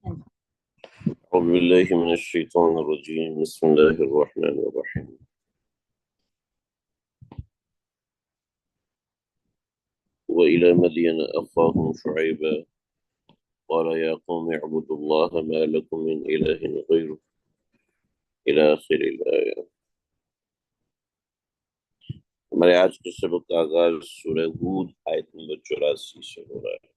أعوذ بالله من الشيطان الرجيم بسم الله الرحمن الرحيم وإلى مدين أخاهم شعيبا قال يا قوم اعبدوا الله ما لكم من إله غيره إلى آخر الآية۔ ہمارے آج کے سبق کا آغاز سورہ ہود آیت نمبر 84 سے ہو رہا ہے۔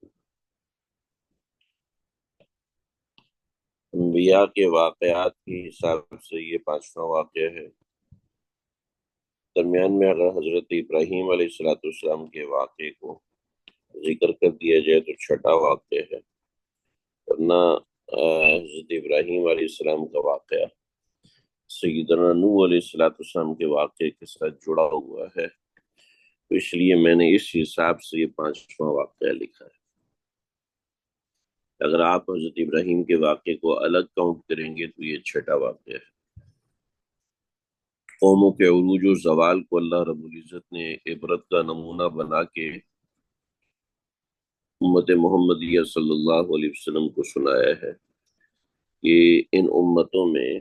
انبیاء کے واقعات کے حساب سے یہ 5واں واقعہ ہے۔ درمیان میں اگر حضرت ابراہیم علیہ السلام کے واقعے کو ذکر کر دیا جائے تو 6واں واقعہ ہے، ورنہ حضرت ابراہیم علیہ السلام کا واقعہ سیدنا نوح علیہ السلام کے واقعے کے ساتھ جڑا ہوا ہے، تو اس لیے میں نے اس حساب سے یہ 5واں واقعہ لکھا ہے۔ اگر آپ حضرت ابراہیم کے واقعے کو الگ کاؤنٹ کریں گے تو یہ 6واں واقعہ ہے۔ قوموں کے عروج و زوال کو اللہ رب العزت نے عبرت کا نمونہ بنا کے امت محمدیہ صلی اللہ علیہ وسلم کو سنایا ہے کہ ان امتوں میں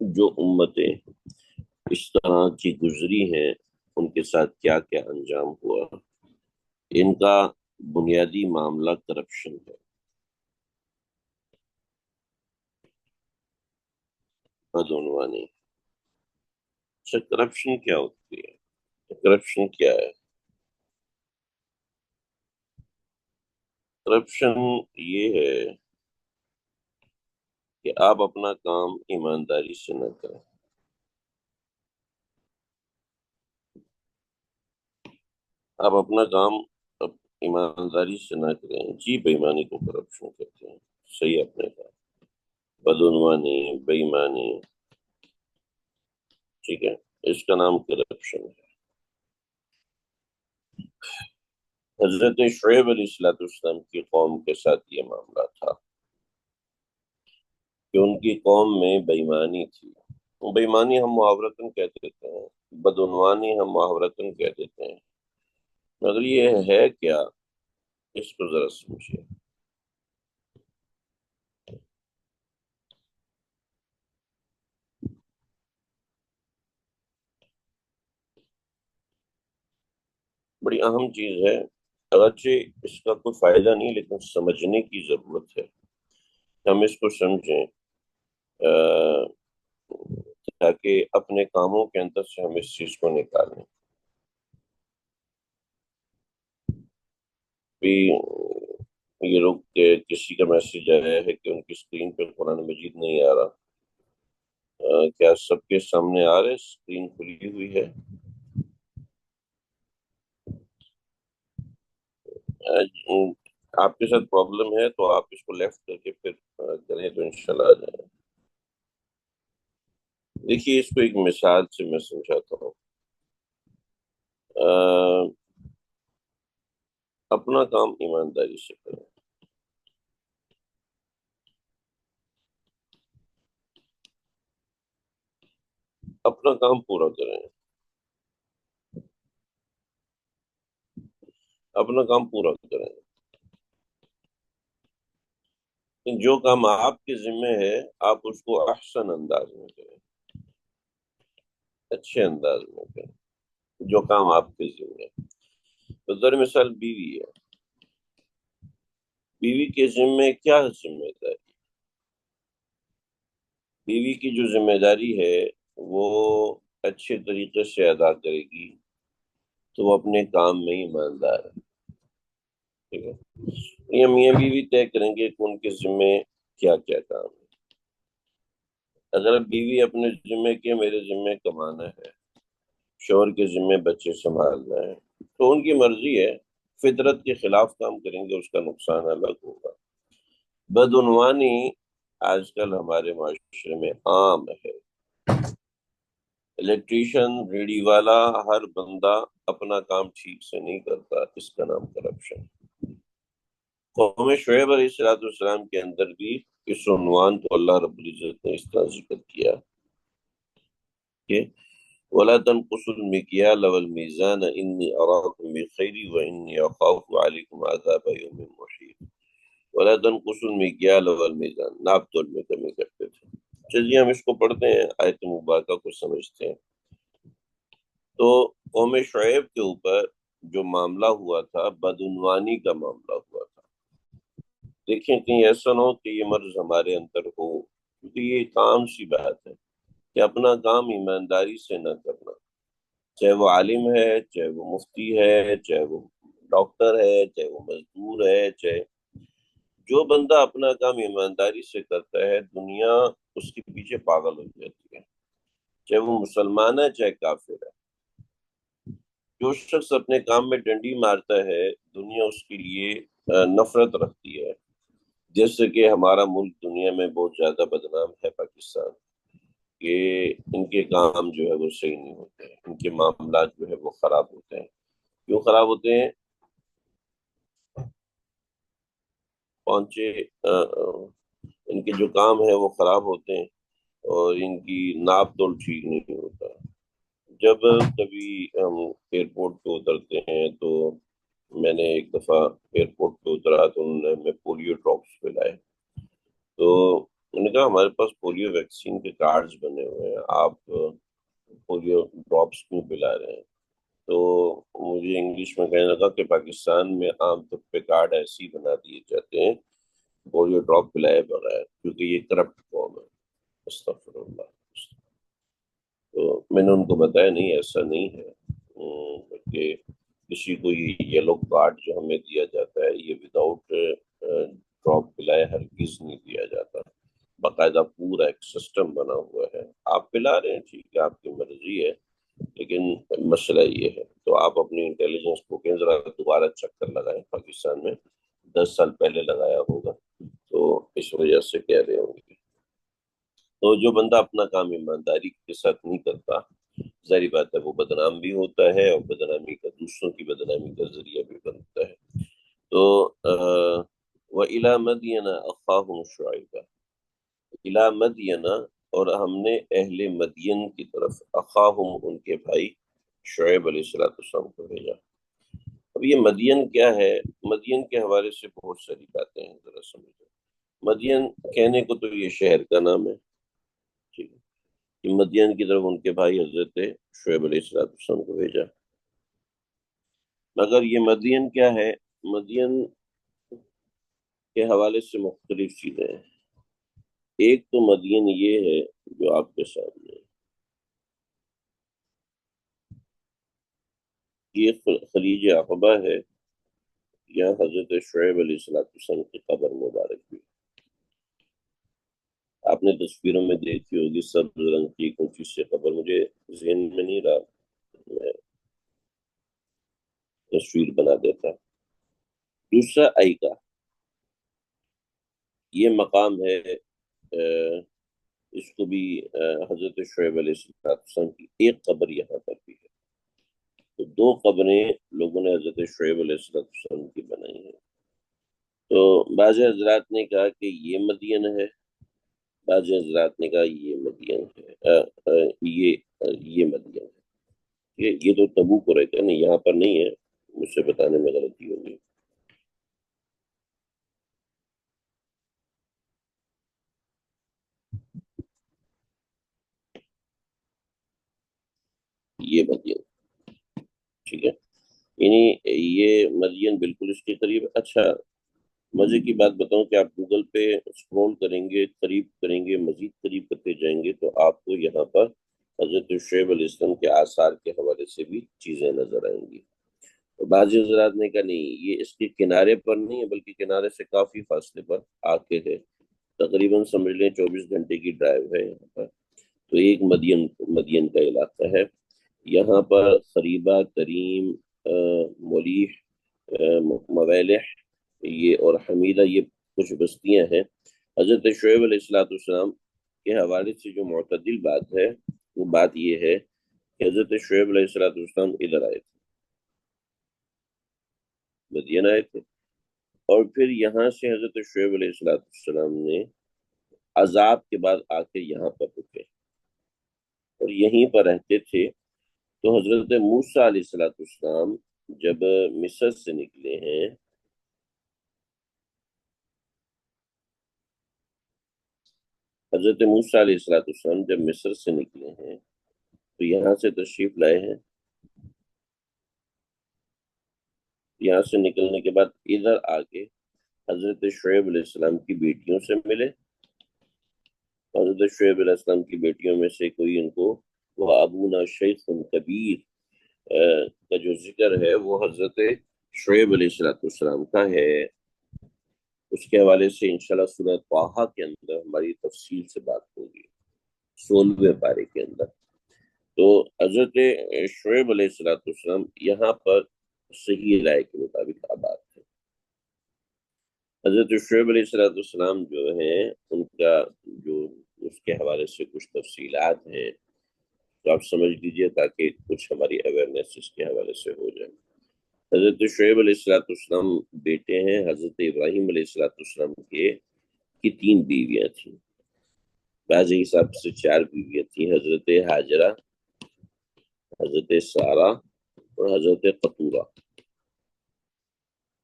جو امتیں اس طرح کی گزری ہیں ان کے ساتھ کیا کیا انجام ہوا۔ ان کا بنیادی معاملہ کرپشن ہے۔ بدعنوانی۔ اچھا، کرپشن کیا ہوتی ہے؟ کرپشن کیا ہے؟ کرپشن یہ ہے کہ آپ اپنا کام ایمانداری سے نہ کریں۔ آپ اپنا کام ایمانداری سے نہ کریں، جی بے ایمانی کو کرپشن کہتے ہیں۔ صحیح اپنے کا بدعنوانی، بے ایمانی، ٹھیک ہے، اس کا نام کرپشن ہے۔ حضرت شعیب علیہ السلام کی قوم کے ساتھ یہ معاملہ تھا کہ ان کی قوم میں بے ایمانی تھی۔ بے ایمانی ہم محاورتاً کہہ دیتے ہیں، بدعنوانی ہم محاورتاً کہہ دیتے ہیں، مگر یہ ہے کیا، اس کو ذرا سمجھیے۔ بڑی اہم چیز ہے، اگرچہ اس کا کوئی فائدہ نہیں لیکن سمجھنے کی ضرورت ہے۔ ہم اس کو سمجھیں تاکہ اپنے کاموں کے اندر سے ہم اس چیز کو نکالیں۔ یہ لوگ کسی کا میسج آیا ہے کہ ان کی اسکرین پہ قرآن مجید نہیں آ رہا، کیا سب کے سامنے آ رہے؟ اسکرین کھلی ہوئی ہے۔ آپ کے ساتھ پرابلم ہے تو آپ اس کو لیفٹ کر کے پھر کریں تو انشاءاللہ آ جائے۔ دیکھیے، اس کو ایک مثال سے میں سمجھاتا ہوں۔ اپنا کام ایمانداری سے کریں۔ اپنا کام پورا کریں۔ اپنا کام پورا کریں۔ جو کام آپ کے ذمہ ہے آپ اس کو احسن انداز میں کریں، اچھے انداز میں کریں۔ جو کام آپ کے ذمہ ہے، تو در مثال بیوی ہے، بیوی کے ذمہ کیا ذمہ داری؟ بیوی کی جو ذمہ داری ہے وہ اچھے طریقے سے ادا کرے گی تو وہ اپنے کام میں ایماندار ہے، ٹھیک ہے۔ یہ میاں بیوی طے کریں گے کہ ان کے ذمہ کیا کیا کام ہے۔ اگر بیوی اپنے ذمہ کے میرے ذمہ کمانا ہے، شوہر کے ذمہ بچے سنبھالنا ہے، تو ان کی مرضی ہے، فطرت کے خلاف کام کریں گے، اس کا نقصان الگ ہوگا۔ بدعنوانی آج کل ہمارے معاشرے میں عام ہے۔ الیکٹریشین، ریڈی والا، ہر بندہ اپنا کام ٹھیک سے نہیں کرتا، اس کا نام کرپشن۔ قوم شعیب علیہ السلام کے اندر بھی اس عنوان کو اللہ رب العزت نے اس طرح ذکر کیا کہ وَلَا تَنْقُصُوا الْمِكْيَالَ وَالْمِيزَانَ إِنِّي أَرَاكُمْ بِخَيْرٍ وَإِنِّي أَخَافُ عَلَيْكُمْ عَذَابَ يَوْمٍ مُحِيطٍ ولا تنقص المکیال والمیزان، ناپ تول میں کمی کرتے تھے۔ چلیے ہم اس کو پڑھتے ہیں، آیت مبارکہ کو سمجھتے ہیں۔ تو قوم شعیب کے اوپر جو معاملہ ہوا تھا، بدعنوانی کا معاملہ ہوا تھا۔ دیکھیں کہیں ایسا نہ ہو کہ یہ مرض ہمارے اندر ہو، کیونکہ یہ ایک عام سی بات ہے کہ اپنا کام ایمانداری سے نہ کرنا، چاہے وہ عالم ہے، چاہے وہ مفتی ہے، چاہے وہ ڈاکٹر ہے، چاہے وہ مزدور ہے، چاہے جو بندہ اپنا کام ایمانداری سے کرتا ہے، دنیا اس کے پیچھے پاگل ہو جاتی ہے، چاہے وہ مسلمان ہے چاہے کافر ہے۔ جو شخص اپنے کام میں ڈنڈی مارتا ہے، دنیا اس کے لیے نفرت رکھتی ہے۔ جیسے کہ ہمارا ملک دنیا میں بہت زیادہ بدنام ہے، پاکستان، کہ ان کے کام جو ہے وہ صحیح نہیں ہوتے ہیں، ان کے معاملات جو ہے وہ خراب ہوتے ہیں۔ کیوں خراب ہوتے ہیں؟ پہنچے ان کے جو کام ہے وہ خراب ہوتے ہیں، اور ان کی ناپ تول ٹھیک نہیں ہوتا۔ جب کبھی ہم ایئرپورٹ پہ اترتے ہیں تو میں نے ایک دفعہ ایئرپورٹ پہ اترا تو انہوں نے ہمیں پولیو ڈراپس پلائے، تو انہوں نے کہا ہمارے پاس پولیو ویکسین کے کارڈز بنے ہوئے ہیں، آپ پولیو ڈراپس کیوں پلا رہے ہیں؟ تو مجھے انگلش میں کہنے لگا کہ پاکستان میں عام طور پہ کارڈ ایسے ہی بنا دیے جاتے ہیں پولیو ڈراپ پلائے بغیر، کیونکہ یہ کرپٹ قوم ہے۔ استغفر اللہ۔ تو میں نے ان کو بتایا نہیں، ایسا نہیں ہے، کہ کسی کو یہ یلو کارڈ جو ہمیں دیا جاتا ہے یہ وداؤٹ ڈراپ پلائے ہرگز نہیں دیا جاتا، باقاعدہ پورا ایک سسٹم بنا ہوا ہے۔ آپ پلا رہے ہیں ٹھیک ہے، آپ کی مرضی ہے، لیکن مسئلہ یہ ہے، تو آپ اپنی انٹیلیجنس کو کہ ذرا دوبارہ چکر لگائیں، پاکستان میں 10 سال پہلے لگایا ہوگا تو اس وجہ سے کہہ رہے ہوں گے۔ تو جو بندہ اپنا کام ایمانداری کے ساتھ نہیں کرتا، ظاہری بات ہے وہ بدنام بھی ہوتا ہے، اور بدنامی کا دوسروں کی بدنامی کا ذریعہ بھی بنتا ہے۔ تو وَإِلَى مَدْيَنَ أَخَاهُمْ شُعَيْبًا، إِلَى مَدْيَنَ، اور ہم نے اہل مدین کی طرف، اخاہم ان کے بھائی، شعیب علیہ السلام کو بھیجا۔ اب یہ مدین کیا ہے؟ مدین کے حوالے سے بہت ساری باتیں ہیں، ذرا سمجھو۔ مدین کہنے کو تو یہ شہر کا نام ہے، ٹھیک ہے، کہ مدین کی طرف ان کے بھائی حضرت شعیب علیہ السلام کو بھیجا، مگر یہ مدین کیا ہے؟ مدین کے حوالے سے مختلف چیزیں ہیں۔ ایک تو مدین یہ ہے جو آپ کے سامنے، یہ خلیج عقبہ ہے، یہاں حضرت شعیب علیہ السلام کی قبر مبارک بھی، آپ نے تصویروں میں دیکھی ہوگی، سبز رنگ کی اونچی سی قبر، مجھے ذہن میں نہیں رہا، میں تصویر بنا دیتا۔ دوسرا ایکا، یہ مقام ہے، اس کو بھی حضرت شعیب علیہ السلام کی ایک قبر یہاں پر بھی ہے، تو 2 قبریں لوگوں نے حضرت شعیب علیہ السلام کی بنائی ہیں۔ تو بعض حضرات نے کہا کہ یہ مدین ہے، بعض حضرات نے کہا یہ مدین ہے، یہ مدین ہے، یہ تو تبوک کو رہتے ہیں، نہیں یہاں پر نہیں ہے، مجھ سے بتانے میں غلطی ہوگی۔ یہ مدین، ٹھیک ہے، یعنی یہ مدین بالکل اس کے قریب۔ اچھا، مزے کی بات بتاؤں کہ آپ گوگل پہ اسکرول کریں گے، قریب کریں گے، مزید قریب کرتے جائیں گے تو آپ کو یہاں پر حضرت شعیب علیہ السلام کے آثار کے حوالے سے بھی چیزیں نظر آئیں گی۔ تو بعض حضرات نے کہا نہیں، یہ اس کے کنارے پر نہیں ہے، بلکہ کنارے سے کافی فاصلے پر آ کے ہے، تقریباً سمجھ لیں 24 گھنٹے کی ڈرائیو ہے یہاں پر۔ تو ایک مدین کا علاقہ ہے، یہاں پر خریبہ، تریم، ملیح، مویلح، یہ اور حمیدہ، یہ کچھ بستیاں ہیں۔ حضرت شعیب علیہ السلام کے حوالے سے جو معتدل بات ہے وہ بات یہ ہے کہ حضرت شعیب علیہ السلام ادھر آئے تھے، مدین آئے تھے، اور پھر یہاں سے حضرت شعیب علیہ السلام نے عذاب کے بعد آ کے یہاں پر رکے اور یہیں پر رہتے تھے۔ تو حضرت موسیٰ علیہ السلام جب مصر سے نکلے ہیں حضرت موسیٰ علیہ السلام جب مصر سے نکلے ہیں تو یہاں سے تشریف لائے ہیں، یہاں سے نکلنے کے بعد ادھر آ کے حضرت شعیب علیہ السلام کی بیٹیوں سے ملے. حضرت شعیب علیہ السلام کی بیٹیوں میں سے کوئی ان کو وہ ابونا شیخ کبیر کا جو ذکر ہے وہ حضرت شعیب علیہ السلام کا ہے. اس کے حوالے سے انشاءاللہ سورہ طٰہٰ کے اندر ہماری تفصیل سے بات ہوگی، 16ویں پارے کے اندر. تو حضرت شعیب علیہ السلام یہاں پر صحیح رائے کے مطابق آباد ہے. حضرت شعیب علیہ السلام جو ہیں ان کا جو اس کے حوالے سے کچھ تفصیلات ہیں تو آپ سمجھ لیجئے تاکہ کچھ ہماری اویئرنیس اس کے حوالے سے ہو جائے. حضرت شعیب علیہ السلام بیٹے ہیں حضرت ابراہیم علیہ السلام کی 3 بیویاں تھیں، بعض حساب سے 4 بیویاں تھیں، حضرت ہاجرہ، حضرت سارہ اور حضرت قطورہ.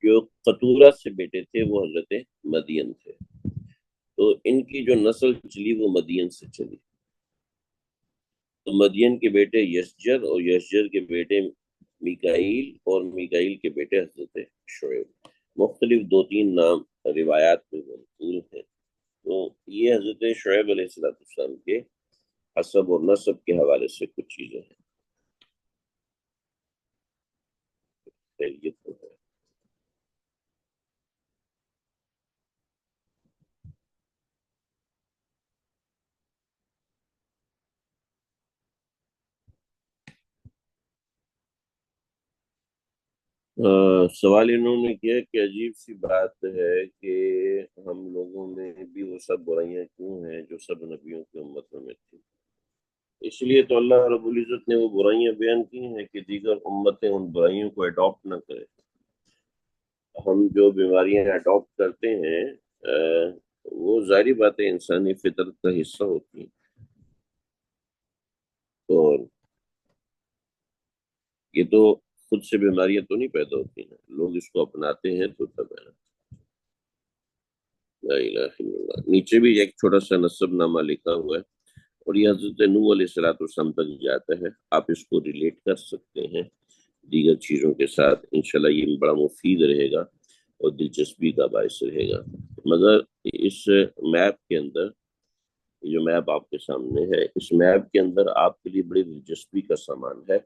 جو قطورہ سے بیٹے تھے وہ حضرت مدین تھے، تو ان کی جو نسل چلی وہ مدین سے چلی. تو مدین کے بیٹے یسجر اور یسجر کے بیٹے میکائیل اور میکائیل کے بیٹے حضرت شعیب. مختلف 2-3 نام روایات میں منقول ہیں. تو یہ حضرت شعیب علیہ السلام کے حسب اور نسب کے حوالے سے کچھ چیزیں ہیں. یہ تو ہے. سوال انہوں نے کیا کہ عجیب سی بات ہے کہ ہم لوگوں میں بھی وہ سب برائیاں کیوں ہیں جو سب نبیوں کی امتوں میں تھی. اس لیے تو اللہ رب العزت نے وہ برائیاں بیان کی ہیں کہ دیگر امتیں ان برائیوں کو اڈاپٹ نہ کریں. ہم جو بیماریاں اڈاپٹ کرتے ہیں وہ ظاہری بات ہے انسانی فطرت کا حصہ ہوتی ہیں. اور یہ تو خود سے بیماریاں تو نہیں پیدا ہوتی ہیں، لوگ اس کو اپناتے ہیں تو تب ہے. لا الہ الا اللہ. نیچے بھی ایک چھوٹا سا نسب نامہ لکھا ہوا ہے اور یہ حضرت نوح علیہ السلام تک جاتا ہے. آپ اس کو ریلیٹ کر سکتے ہیں دیگر چیزوں کے ساتھ، انشاءاللہ یہ بڑا مفید رہے گا اور دلچسپی کا باعث رہے گا. مگر اس میپ کے اندر، یہ جو میپ آپ کے سامنے ہے، اس میپ کے اندر آپ کے لیے بڑی دلچسپی کا سامان ہے.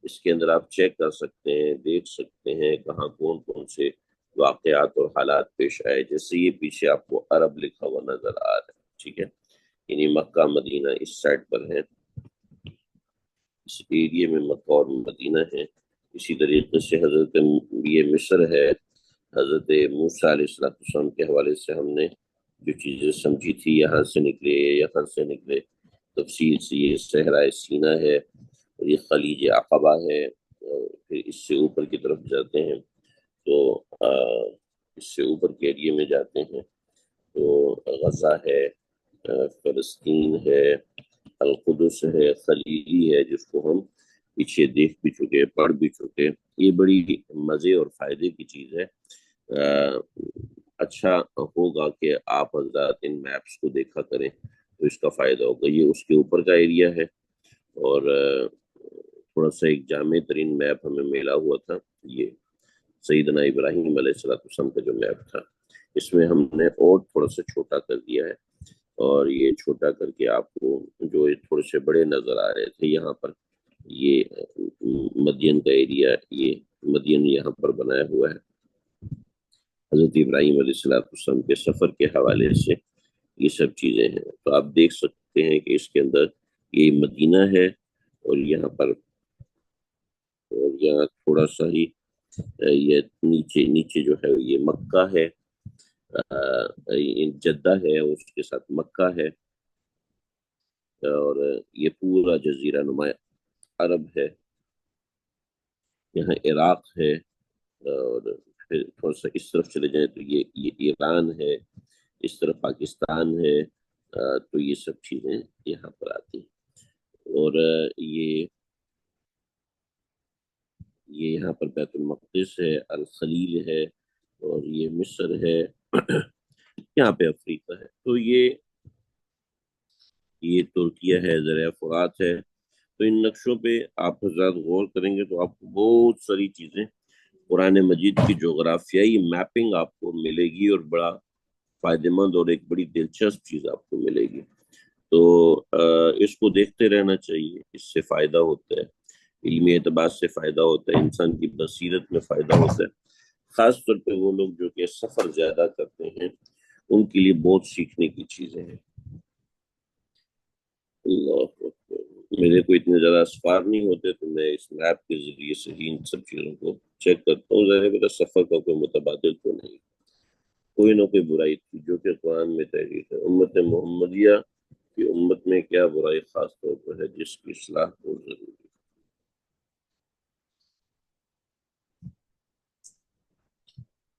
اس کے اندر آپ چیک کر سکتے ہیں، دیکھ سکتے ہیں کہاں کون کون سے واقعات اور حالات پیش آئے. جیسے یہ پیچھے آپ کو عرب لکھا ہوا نظر آ رہا ہے، ٹھیک ہے، یعنی مکہ مدینہ اس سائڈ پر ہے، اس ایریے میں مکہ اور مدینہ ہے. اسی طریقے سے حضرت یہ مصر ہے. حضرت موسیٰ علیہ السلام کے حوالے سے ہم نے جو چیزیں سمجھی تھی، یہاں سے نکلے یہاں سے نکلے، تفصیل سے یہ صحرائے سینا ہے اور یہ خلیج عقبہ ہے. اور پھر اس سے اوپر کی طرف جاتے ہیں تو اس سے اوپر کے ایریے میں جاتے ہیں تو غزہ ہے، فلسطین ہے، القدس ہے، خلیلی ہے، جس کو ہم پیچھے دیکھ بھی چکے، پڑھ بھی چکے. یہ بڑی مزے اور فائدے کی چیز ہے. اچھا ہوگا کہ آپ حضرات ان میپس کو دیکھا کریں تو اس کا فائدہ ہوگا. یہ اس کے اوپر کا ایریا ہے اور تھوڑا سا ایک جامع ترین میپ ہمیں ملا ہوا تھا، یہ سیدنا ابراہیم علیہ السلام کا جو میپ تھا. اس میں ہم نے اور تھوڑا سا چھوٹا کر دیا ہے اور یہ چھوٹا کر کے آپ کو جو تھوڑے سے بڑے نظر آ رہے تھے یہاں پر، یہ مدین کا ایریا، یہ مدین یہاں پر بنایا ہوا ہے. حضرت ابراہیم علیہ السلام کے سفر کے حوالے سے یہ سب چیزیں ہیں. تو آپ دیکھ سکتے ہیں کہ اس کے اندر یہ مدینہ ہے اور یہاں پر، اور یہاں تھوڑا سا ہی یہ نیچے نیچے جو ہے یہ مکہ ہے، جدہ ہے، اس کے ساتھ مکہ ہے، اور یہ پورا جزیرہ نما عرب ہے. یہاں عراق ہے اور پھر تھوڑا سا اس طرف چلے جائیں تو یہ ایران ہے، اس طرف پاکستان ہے. تو یہ سب چیزیں یہاں پر آتی ہیں. اور یہ یہاں پر بیت المقدس ہے، الخلیل ہے اور یہ مصر ہے. یہاں پہ افریقہ ہے. تو یہ یہ ترکیہ ہے، دریا فرات ہے. تو ان نقشوں پہ آپ حضرات غور کریں گے تو آپ کو بہت ساری چیزیں قرآن مجید کی جغرافیائی میپنگ آپ کو ملے گی، اور بڑا فائدہ مند اور ایک بڑی دلچسپ چیز آپ کو ملے گی. تو اس کو دیکھتے رہنا چاہیے، اس سے فائدہ ہوتا ہے، علمی اعتبار سے فائدہ ہوتا ہے، انسان کی بصیرت میں فائدہ ہوتا ہے. خاص طور پہ وہ لوگ جو کہ سفر زیادہ کرتے ہیں ان کے لیے بہت سیکھنے کی چیزیں ہیں. اللہ اکبر. میرے کو اتنے زیادہ اسفار نہیں ہوتے تو میں اس میپ کے ذریعے سے ہی ان سب چیزوں کو چیک کرتا ہوں. ظاہر میرا سفر کا کوئی متبادل تو نہیں، کوئی نہ کوئی برائی تھی جو کہ قرآن میں تحریر ہے. امت محمدیہ کی امت میں کیا برائی خاص طور پر ہے جس کی اصلاح بہت ضروری ہے.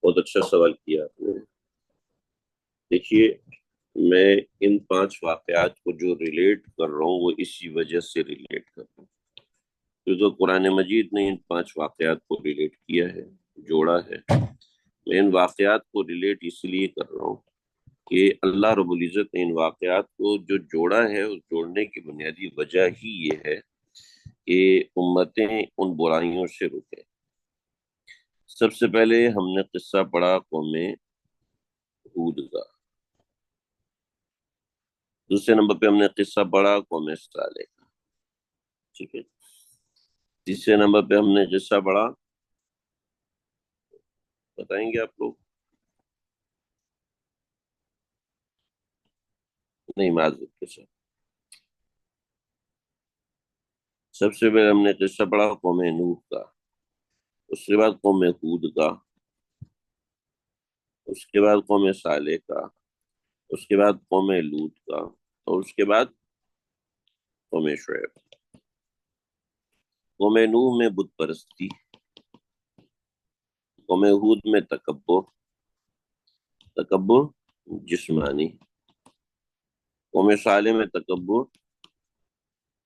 بہت اچھا سوال کیا آپ نے. دیکھیے، میں ان 5 واقعات کو جو ریلیٹ کر رہا ہوں وہ اسی وجہ سے ریلیٹ کر رہا ہوں کیونکہ قرآن مجید نے ان 5 واقعات کو ریلیٹ کیا ہے، جوڑا ہے. میں ان واقعات کو ریلیٹ اس لیے کر رہا ہوں کہ اللہ رب العزت نے ان واقعات کو جو جوڑا ہے، اس جوڑنے کی بنیادی وجہ ہی یہ ہے کہ امتیں ان برائیوں سے رکیں. سب سے پہلے ہم نے قصہ پڑھا قوم ہود کا. دوسرے نمبر پہ ہم نے قصہ پڑھا قوم صالح کا. ٹھیک ہے. تیسرے نمبر پہ ہم نے قصہ پڑھا، بتائیں گے آپ لوگ؟ نہیں، معذرت کے ساتھ. سب سے پہلے ہم نے قصہ پڑھا قوم نوح کا، اس کے بعد قوم ہود کا، اس کے بعد قوم صالح کا، اس کے بعد قوم لوط کا، اور اس کے بعد قوم شعیب. قوم نوح میں بت پرستی، قوم ہود میں تکبر، تکبر جسمانی، قوم صالح میں تکبر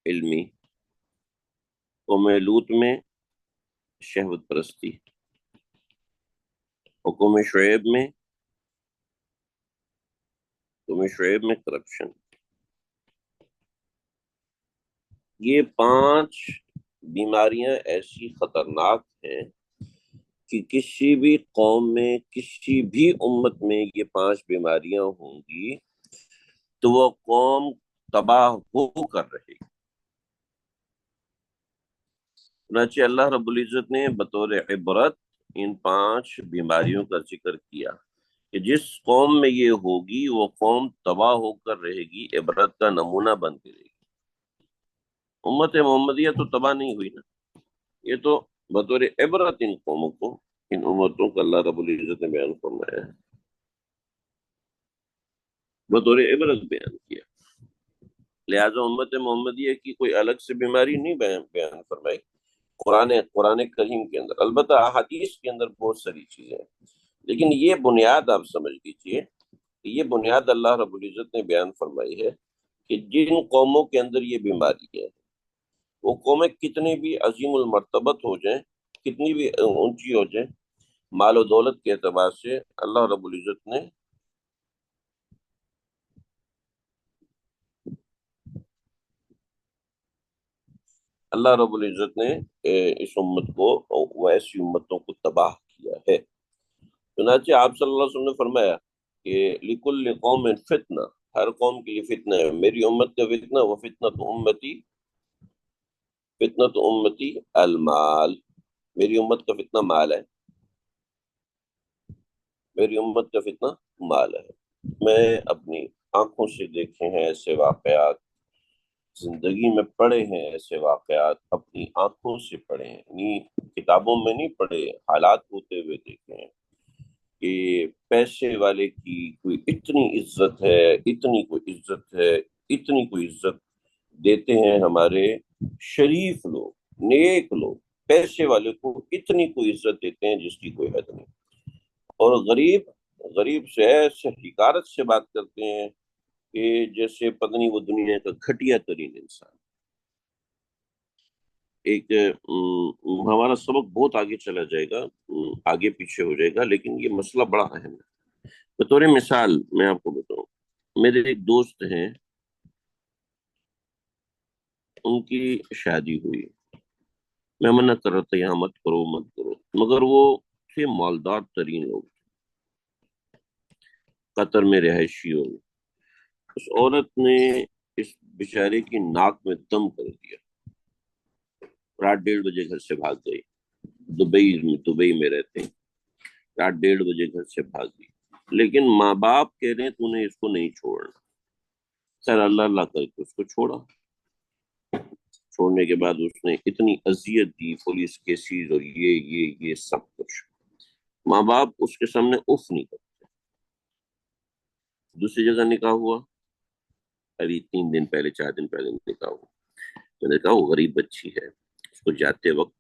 علمی، قوم لوط میں شہوت پرستی، اور قوم شعیب میں کرپشن. یہ 5 بیماریاں ایسی خطرناک ہیں کہ کسی بھی قوم میں، کسی بھی امت میں یہ 5 بیماریاں ہوں گی تو وہ قوم تباہ ہو کر رہے گی. چنانچہ اللہ رب العزت نے بطور عبرت ان 5 بیماریوں کا ذکر کیا کہ جس قوم میں یہ ہوگی وہ قوم تباہ ہو کر رہے گی، عبرت کا نمونہ بن کے رہے گی. امت محمدیہ تو تباہ نہیں ہوئی نا، یہ تو بطور عبرت ان قوموں کو، ان امتوں کو اللہ رب العزت نے بیان فرمایا ہے، بطور عبرت بیان کیا. لہٰذا امت محمدیہ کی کوئی الگ سے بیماری نہیں بیان فرمائی قرآن کریم کے اندر. البتہ احادیث کے اندر بہت ساری چیزیں ہیں، لیکن یہ بنیاد آپ سمجھ لیجیے کہ یہ بنیاد اللہ رب العزت نے بیان فرمائی ہے کہ جن قوموں کے اندر یہ بیماری ہے وہ قومیں کتنی بھی عظیم المرتبت ہو جائیں، کتنی بھی اونچی ہو جائیں، مال و دولت کے اعتبار سے اللہ رب العزت نے اس امت کو، ایسی امتوں کو تباہ کیا ہے. چنانچہ آپ صلی اللہ علیہ وسلم نے فرمایا کہ لِكُلِّ قَوْمٍ فِتْنَةٌ، ہر قوم کے لیے فتنہ ہے. میری امت کا فتنہ وہ فتنۃ امتی المال، میری امت کا فتنہ مال ہے، میری امت کا فتنہ مال ہے. میں اپنی آنکھوں سے دیکھے ہیں ایسے واقعات، زندگی میں پڑھے ہیں ایسے واقعات، اپنی آنکھوں سے پڑھے ہیں، کتابوں میں نہیں پڑھے، حالات ہوتے ہوئے دیکھے ہیں کہ پیسے والے کی کوئی اتنی عزت ہے، اتنی کوئی عزت ہے، اتنی کوئی عزت دیتے ہیں ہمارے شریف لوگ، نیک لوگ، پیسے والے کو اتنی کوئی عزت دیتے ہیں جس کی کوئی حد نہیں. اور غریب سے ایسے حقارت سے بات کرتے ہیں کہ جیسے پتہ نہیں وہ دنیا کا گھٹیا ترین انسان. ایک ہمارا سبق بہت آگے چلا جائے گا، آگے پیچھے ہو جائے گا، لیکن یہ مسئلہ بڑا اہم ہے. بطور مثال میں آپ کو بتاؤں، میرے ایک دوست ہیں، ان کی شادی ہوئی، میں منع کر رہا تھا یہاں مت کرو مت کرو، مگر وہ تھے مالدار ترین لوگ، قطر میں رہائشی ہو، اس عورت نے اس بیچارے کی ناک میں دم کر دیا، رات 1:30 بجے گھر سے بھاگ گئی، دبئی میں رہتے ہیں، رات 1:30 بجے گھر سے بھاگ گئی، لیکن ماں باپ کہہ رہے ہیں تو نے اس کو نہیں چھوڑنا، خیر اللہ اللہ کر کے اس کو چھوڑا، چھوڑنے کے بعد اس نے اتنی اذیت دی، پولیس کیسز اور یہ سب کچھ، ماں باپ اس کے سامنے اف نہیں کرتے۔ دوسری جگہ نکاح ہوا، ابھی 3 دن پہلے 4 دن پہلے نکاح ہوا، میں نے کہا وہ غریب بچی ہے، اس کو جاتے وقت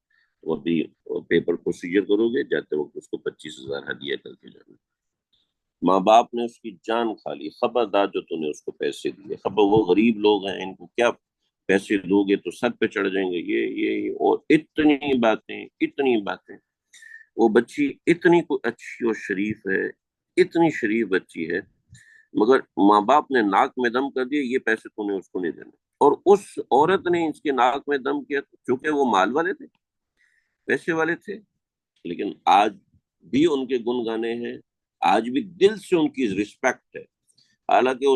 وہ بھی پیپر پروسیجر کرو گے، جاتے وقت اس کو 25,000 ہدیہ کر کے جانا۔ ماں باپ نے اس کی جان کھا لی، خبردار جو تو نے اس کو پیسے دیے، خبر وہ غریب لوگ ہیں، ان کو کیا پیسے دو گے تو سر پہ چڑھ جائیں گے، یہ اور اتنی باتیں، وہ بچی اتنی کوئی اچھی اور شریف ہے، اتنی شریف بچی ہے، مگر ماں باپ نے ناک میں دم کر دیا، یہ پیسے تو نے اس کو نہیں دینے، اور اس عورت نے اس کے ناک میں دم کیا چونکہ وہ مال والے تھے، پیسے والے تھے، لیکن آج بھی ان کے گن گانے ہیں، آج بھی دل سے ان کی رسپیکٹ ہے، حالانکہ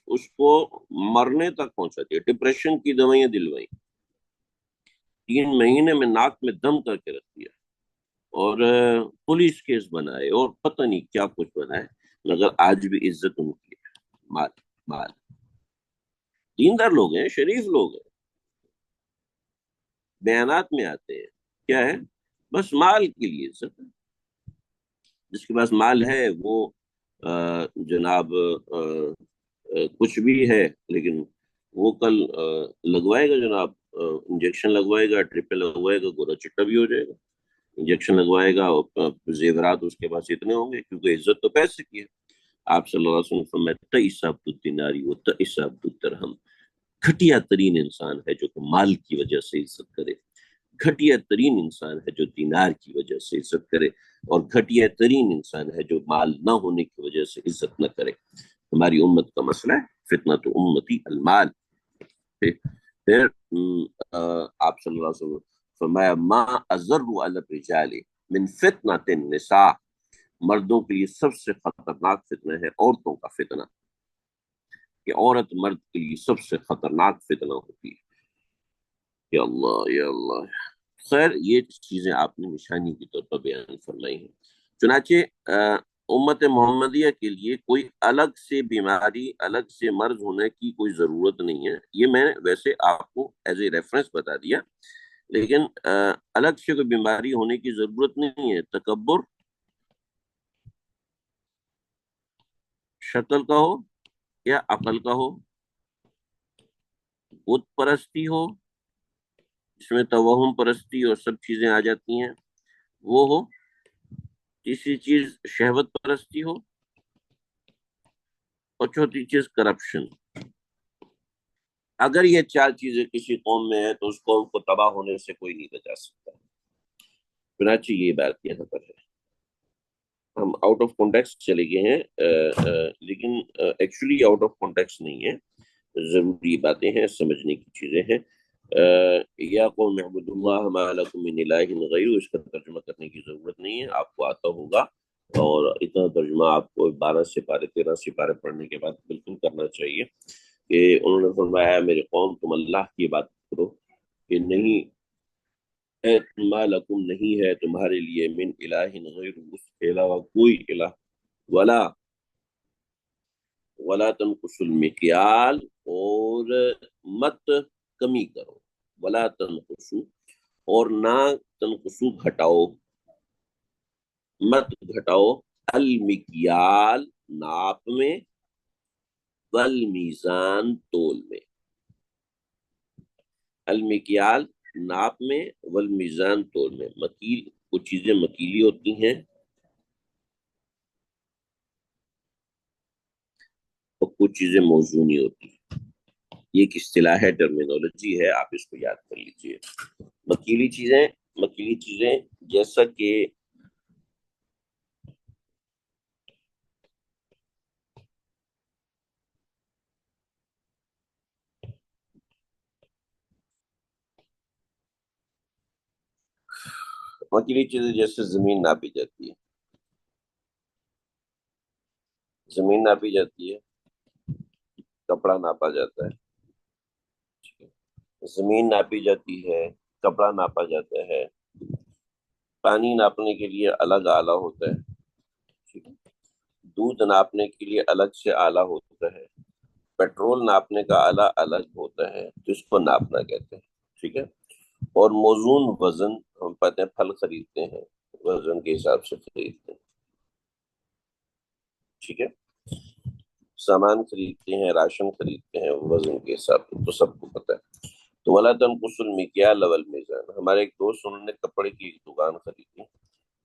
اس کو مرنے تک پہنچا دیا، ڈپریشن کی دوائیاں دلوائی، 3 مہینے میں ناک میں دم کر کے رکھ دیا، اور پولیس کیس بنائے اور پتہ نہیں کیا کچھ بنائے، مگر آج بھی عزت ان کی ہے، مال مال، دیندار لوگ ہیں، شریف لوگ ہیں، بیانات میں آتے ہیں، کیا ہے بس مال کے لیے عزت ہے، جس کے پاس مال ہے وہ جناب کچھ بھی ہے، لیکن وہ کل لگوائے گا جناب، انجیکشن لگوائے گا، ٹرپل لگوائے گا، گورا چٹا بھی ہو جائے گا، انجیکشن لگوائے گا اور زیورات اس کے پاس اتنے ہوں گے، کیونکہ عزت تو پیسے کی ہے۔ آپ صلی اللہ علیہ وسلم فرمایا تئس عبد الدیناری و تئس عبد الدرہم، گھٹیا ترین انسان ہے جو کہ مال کی وجہ سے عزت کرے، گھٹیا ترین انسان ہے جو دینار کی وجہ سے عزت کرے، اور گھٹیا ترین انسان ہے جو مال نہ ہونے کی وجہ سے عزت نہ کرے۔ ہماری امت کا مسئلہ ہے فتنۃ امتی المال۔ پھر آپ صلی اللہ علیہ وسلم فرمایا ما اضر علی الرجال من فتنۃ النساء، مردوں کے لیے سب سے خطرناک فتنہ ہے عورتوں کا فتنہ، کہ عورت مرد کے لیے سب سے خطرناک فتنہ ہوتی ہے، یا اللہ یا اللہ۔ خیر یہ چیزیں آپ نے نشانی کے طور پر بیان فرمائی ہیں، چنانچہ امت محمدیہ کے لیے کوئی الگ سے بیماری، الگ سے مرض ہونے کی کوئی ضرورت نہیں ہے، یہ میں ویسے آپ کو ایز اے ریفرنس بتا دیا، لیکن الگ سے کوئی بیماری ہونے کی ضرورت نہیں ہے، تکبر شکل کا ہو یا عقل کا ہو، بت پرستی ہو جس میں توہم پرستی اور سب چیزیں آ جاتی ہیں وہ ہو، تیسری چیز شہوت پرستی ہو، اور چوتھی چیز کرپشن۔ اگر یہ 4 چیزیں کسی قوم میں ہے تو اس قوم کو تباہ ہونے سے کوئی نہیں بچا سکتا، چنانچہ یہ بات یہاں پر ہے۔ ہم آؤٹ آف کانٹیکسٹ چلے گئے ہیں، لیکن ایکچولی آؤٹ آف کانٹیکسٹ نہیں ہے، ضروری باتیں ہیں، سمجھنے کی چیزیں ہیں۔ یا قوم اعبدوا اللہ ما لکم من الہ غیرہ، اس کا ترجمہ کرنے کی ضرورت نہیں ہے، آپ کو آتا ہوگا، اور اتنا ترجمہ آپ کو 12 سپارے 13 سپارے پڑھنے کے بعد بالکل کرنا چاہیے، کہ انہوں نے فرمایا میرے قوم تم اللہ کی بات کرو، کہ نہیں ہے ما لکم، نہیں ہے تمہارے لیے من الہ غیر، اس کے علاوہ کوئی الہ، ولا ولا تنقصوا المکیال، اور مت کمی کرو، ولا تنقصوا، اور نہ تنقصو گھٹاؤ، مت گھٹاؤ، المکیال ناپ میں، والمیزان تول میں، المکیال ناپ میں، والمیزان تول میں، مکیل کچھ چیزیں مکیلی ہوتی ہیں اور کچھ چیزیں موزونی ہوتی ہیں، یہ ایک اصطلاح ہے، ٹرمینالوجی ہے، آپ اس کو یاد کر لیجئے۔ مکیلی چیزیں جیسا کہ اکیلی چیزیں جیسے زمین ناپی جاتی ہے، زمین ناپی جاتی ہے، کپڑا ناپا جاتا ہے، زمین ناپی جاتی ہے، کپڑا ناپا جاتا ہے، پانی ناپنے کے لیے الگ آلہ ہوتا ہے، ٹھیک ہے، دودھ ناپنے کے لیے الگ سے آلہ ہوتا ہے، پیٹرول ناپنے کا آلہ الگ ہوتا ہے، جس کو ناپنا کہتے ہیں، ٹھیک ہے۔ اور موزون وزن، ہم پتہ ہے پھل خریدتے ہیں وزن کے حساب سے خریدتے ہیں، ٹھیک ہے، سامان خریدتے ہیں، راشن خریدتے ہیں وزن کے حساب سے، تو سب کو پتہ ہے۔ تو ولا تنقص المکیال والمیزان، ہمارے ایک دوست انہوں نے کپڑے کی ایک دکان خریدی،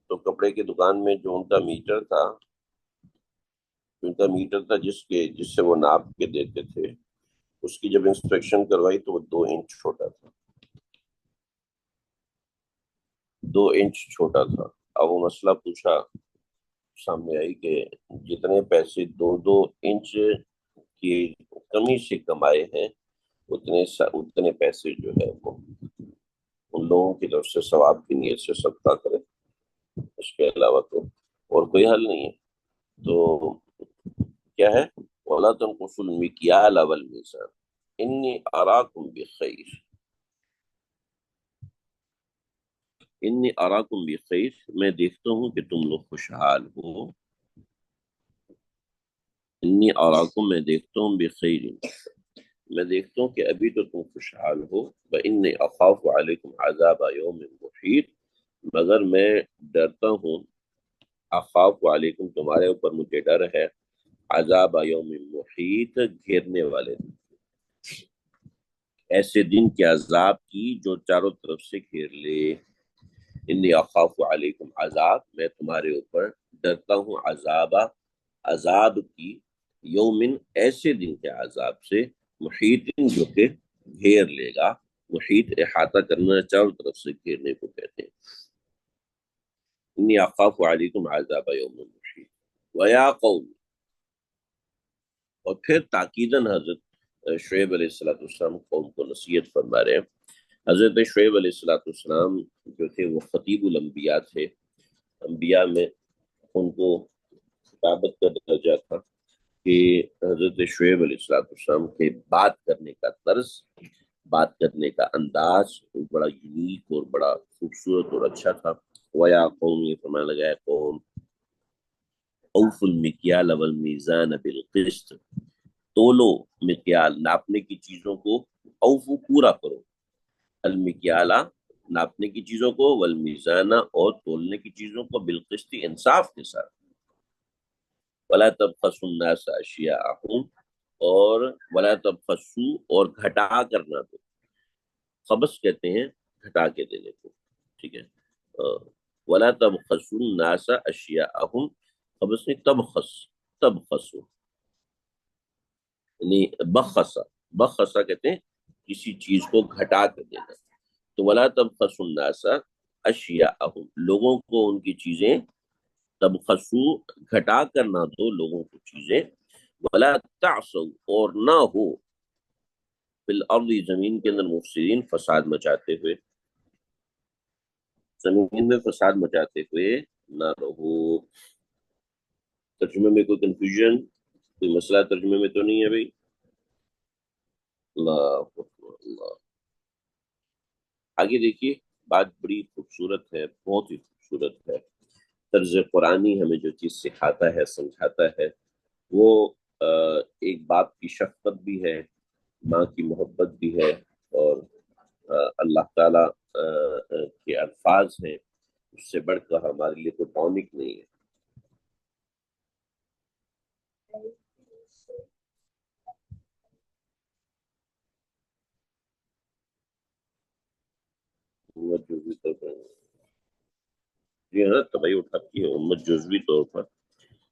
تو کپڑے کی دکان میں جو ان کا میٹر تھا جس سے وہ ناپ کے دیتے تھے، اس کی جب انسپیکشن کروائی تو وہ 2 انچ چھوٹا تھا، 2 انچ چھوٹا تھا۔ اب وہ مسئلہ پوچھا، سامنے آئی کہ جتنے پیسے 2 انچ کی کمی سے کمائے ہیں، اتنے پیسے جو ہے وہ ان لوگوں کی طرف سے ثواب کی نیت سے صدقہ کرے، اس کے علاوہ تو اور کوئی حل نہیں ہے۔ تو کیا ہے؟ وَلَا تَنْقُصُوا الْمِكْيَالَ وَالْمِيزَانَ إِنِّي أَرَاكُمْ بِخَيْرٍ، انی اراکم بخیر، میں دیکھتا ہوں کہ تم لوگ خوشحال ہو، انی اراکم، میں دیکھتا ہوں بخیر، میں دیکھتا ہوں کہ ابھی تو تم خوشحال ہو، وانی اخاف علیکم عذاب یوم محیط، مگر میں ڈرتا ہوں، اخاف علیکم، تمہارے اوپر مجھے ڈر ہے، عذاب یوم محیط، گھیرنے والے دن، ایسے دن کے عذاب کی جو چاروں طرف سے گھیر لے۔ انی اخاف علیکم عذاب، میں تمہارے اوپر ڈرتا ہوں، عذاب کی، یومن، ایسے دن کے عذاب سے، محیط، جو کہ گھیر لے گا، محیط احاطہ کرنا، چاروں طرف سے گھیرنے کو کہتے ہیں۔ انی اخاف علیکم عذاب یوم محیط، ویا قوم، اور پھر تاکیداً حضرت شعیب علیہ السلام قوم کو نصیحت فرما رہے ہیں۔ حضرت شعیب علیہ السلام جو تھے وہ خطیب الانبیاء تھے، انبیاء میں ان کو خطابت کا درجہ تھا کہ حضرت شعیب علیہ السلام کے بات کرنے کا طرز، بات کرنے کا انداز بڑا یونیک اور بڑا خوبصورت اور اچھا تھا۔ وَيَا قَوْمِ، فرمانے لگا ہے قوم، أَوْفُوا الْمِكْيَالَ وَالْمِيزَانَ بِالْقِسْطِ، تولو، مکیال، ناپنے کی چیزوں کو، اوفو، پورا کرو، المکیالہ، ناپنے کی چیزوں کو، والمیزانہ، اور تولنے کی چیزوں کو، بالقسط، انصاف کے ساتھ، ولا تبخسوا الناس اشیاءهم، اور ولا تبخسوا، اور گھٹا کرنا دو، خبث کہتے ہیں گھٹا کے دینے کو، ٹھیک ہے، ولا تبخسوا الناس اشیاءهم، خبث نہیں، تبخسوا، یعنی بخسا کہتے ہیں کسی چیز کو گھٹا کر دینا، تو ولا تبخسوا الناس اشیاءهم، لوگوں کو ان کی چیزیں، تبخسو، گھٹا کر نہ دو لوگوں کو چیزیں، ولا تعصوا، اور نہ ہو، فی الارض، زمین کے اندر، مفسدین، فساد مچاتے ہوئے، زمین میں فساد مچاتے ہوئے نہ رہو۔ ترجمے میں کوئی کنفیوژن، کوئی مسئلہ ترجمے میں تو نہیں ہے بھائی؟ اللہ اکبر، اللہ، آگے دیکھیے، بات بڑی خوبصورت ہے، بہت ہی خوبصورت ہے، طرز قرآنی ہمیں جو چیز سکھاتا ہے، سمجھاتا ہے، وہ ایک باپ کی شفقت بھی ہے، ماں کی محبت بھی ہے، اور اللہ تعالی کے الفاظ ہیں، اس سے بڑھ کر ہمارے لیے کوئی ٹاپک نہیں ہے۔ امت جزوی طور پر، جی ہاں، تباہی اٹھاتی ہے امت جزوی طور پر،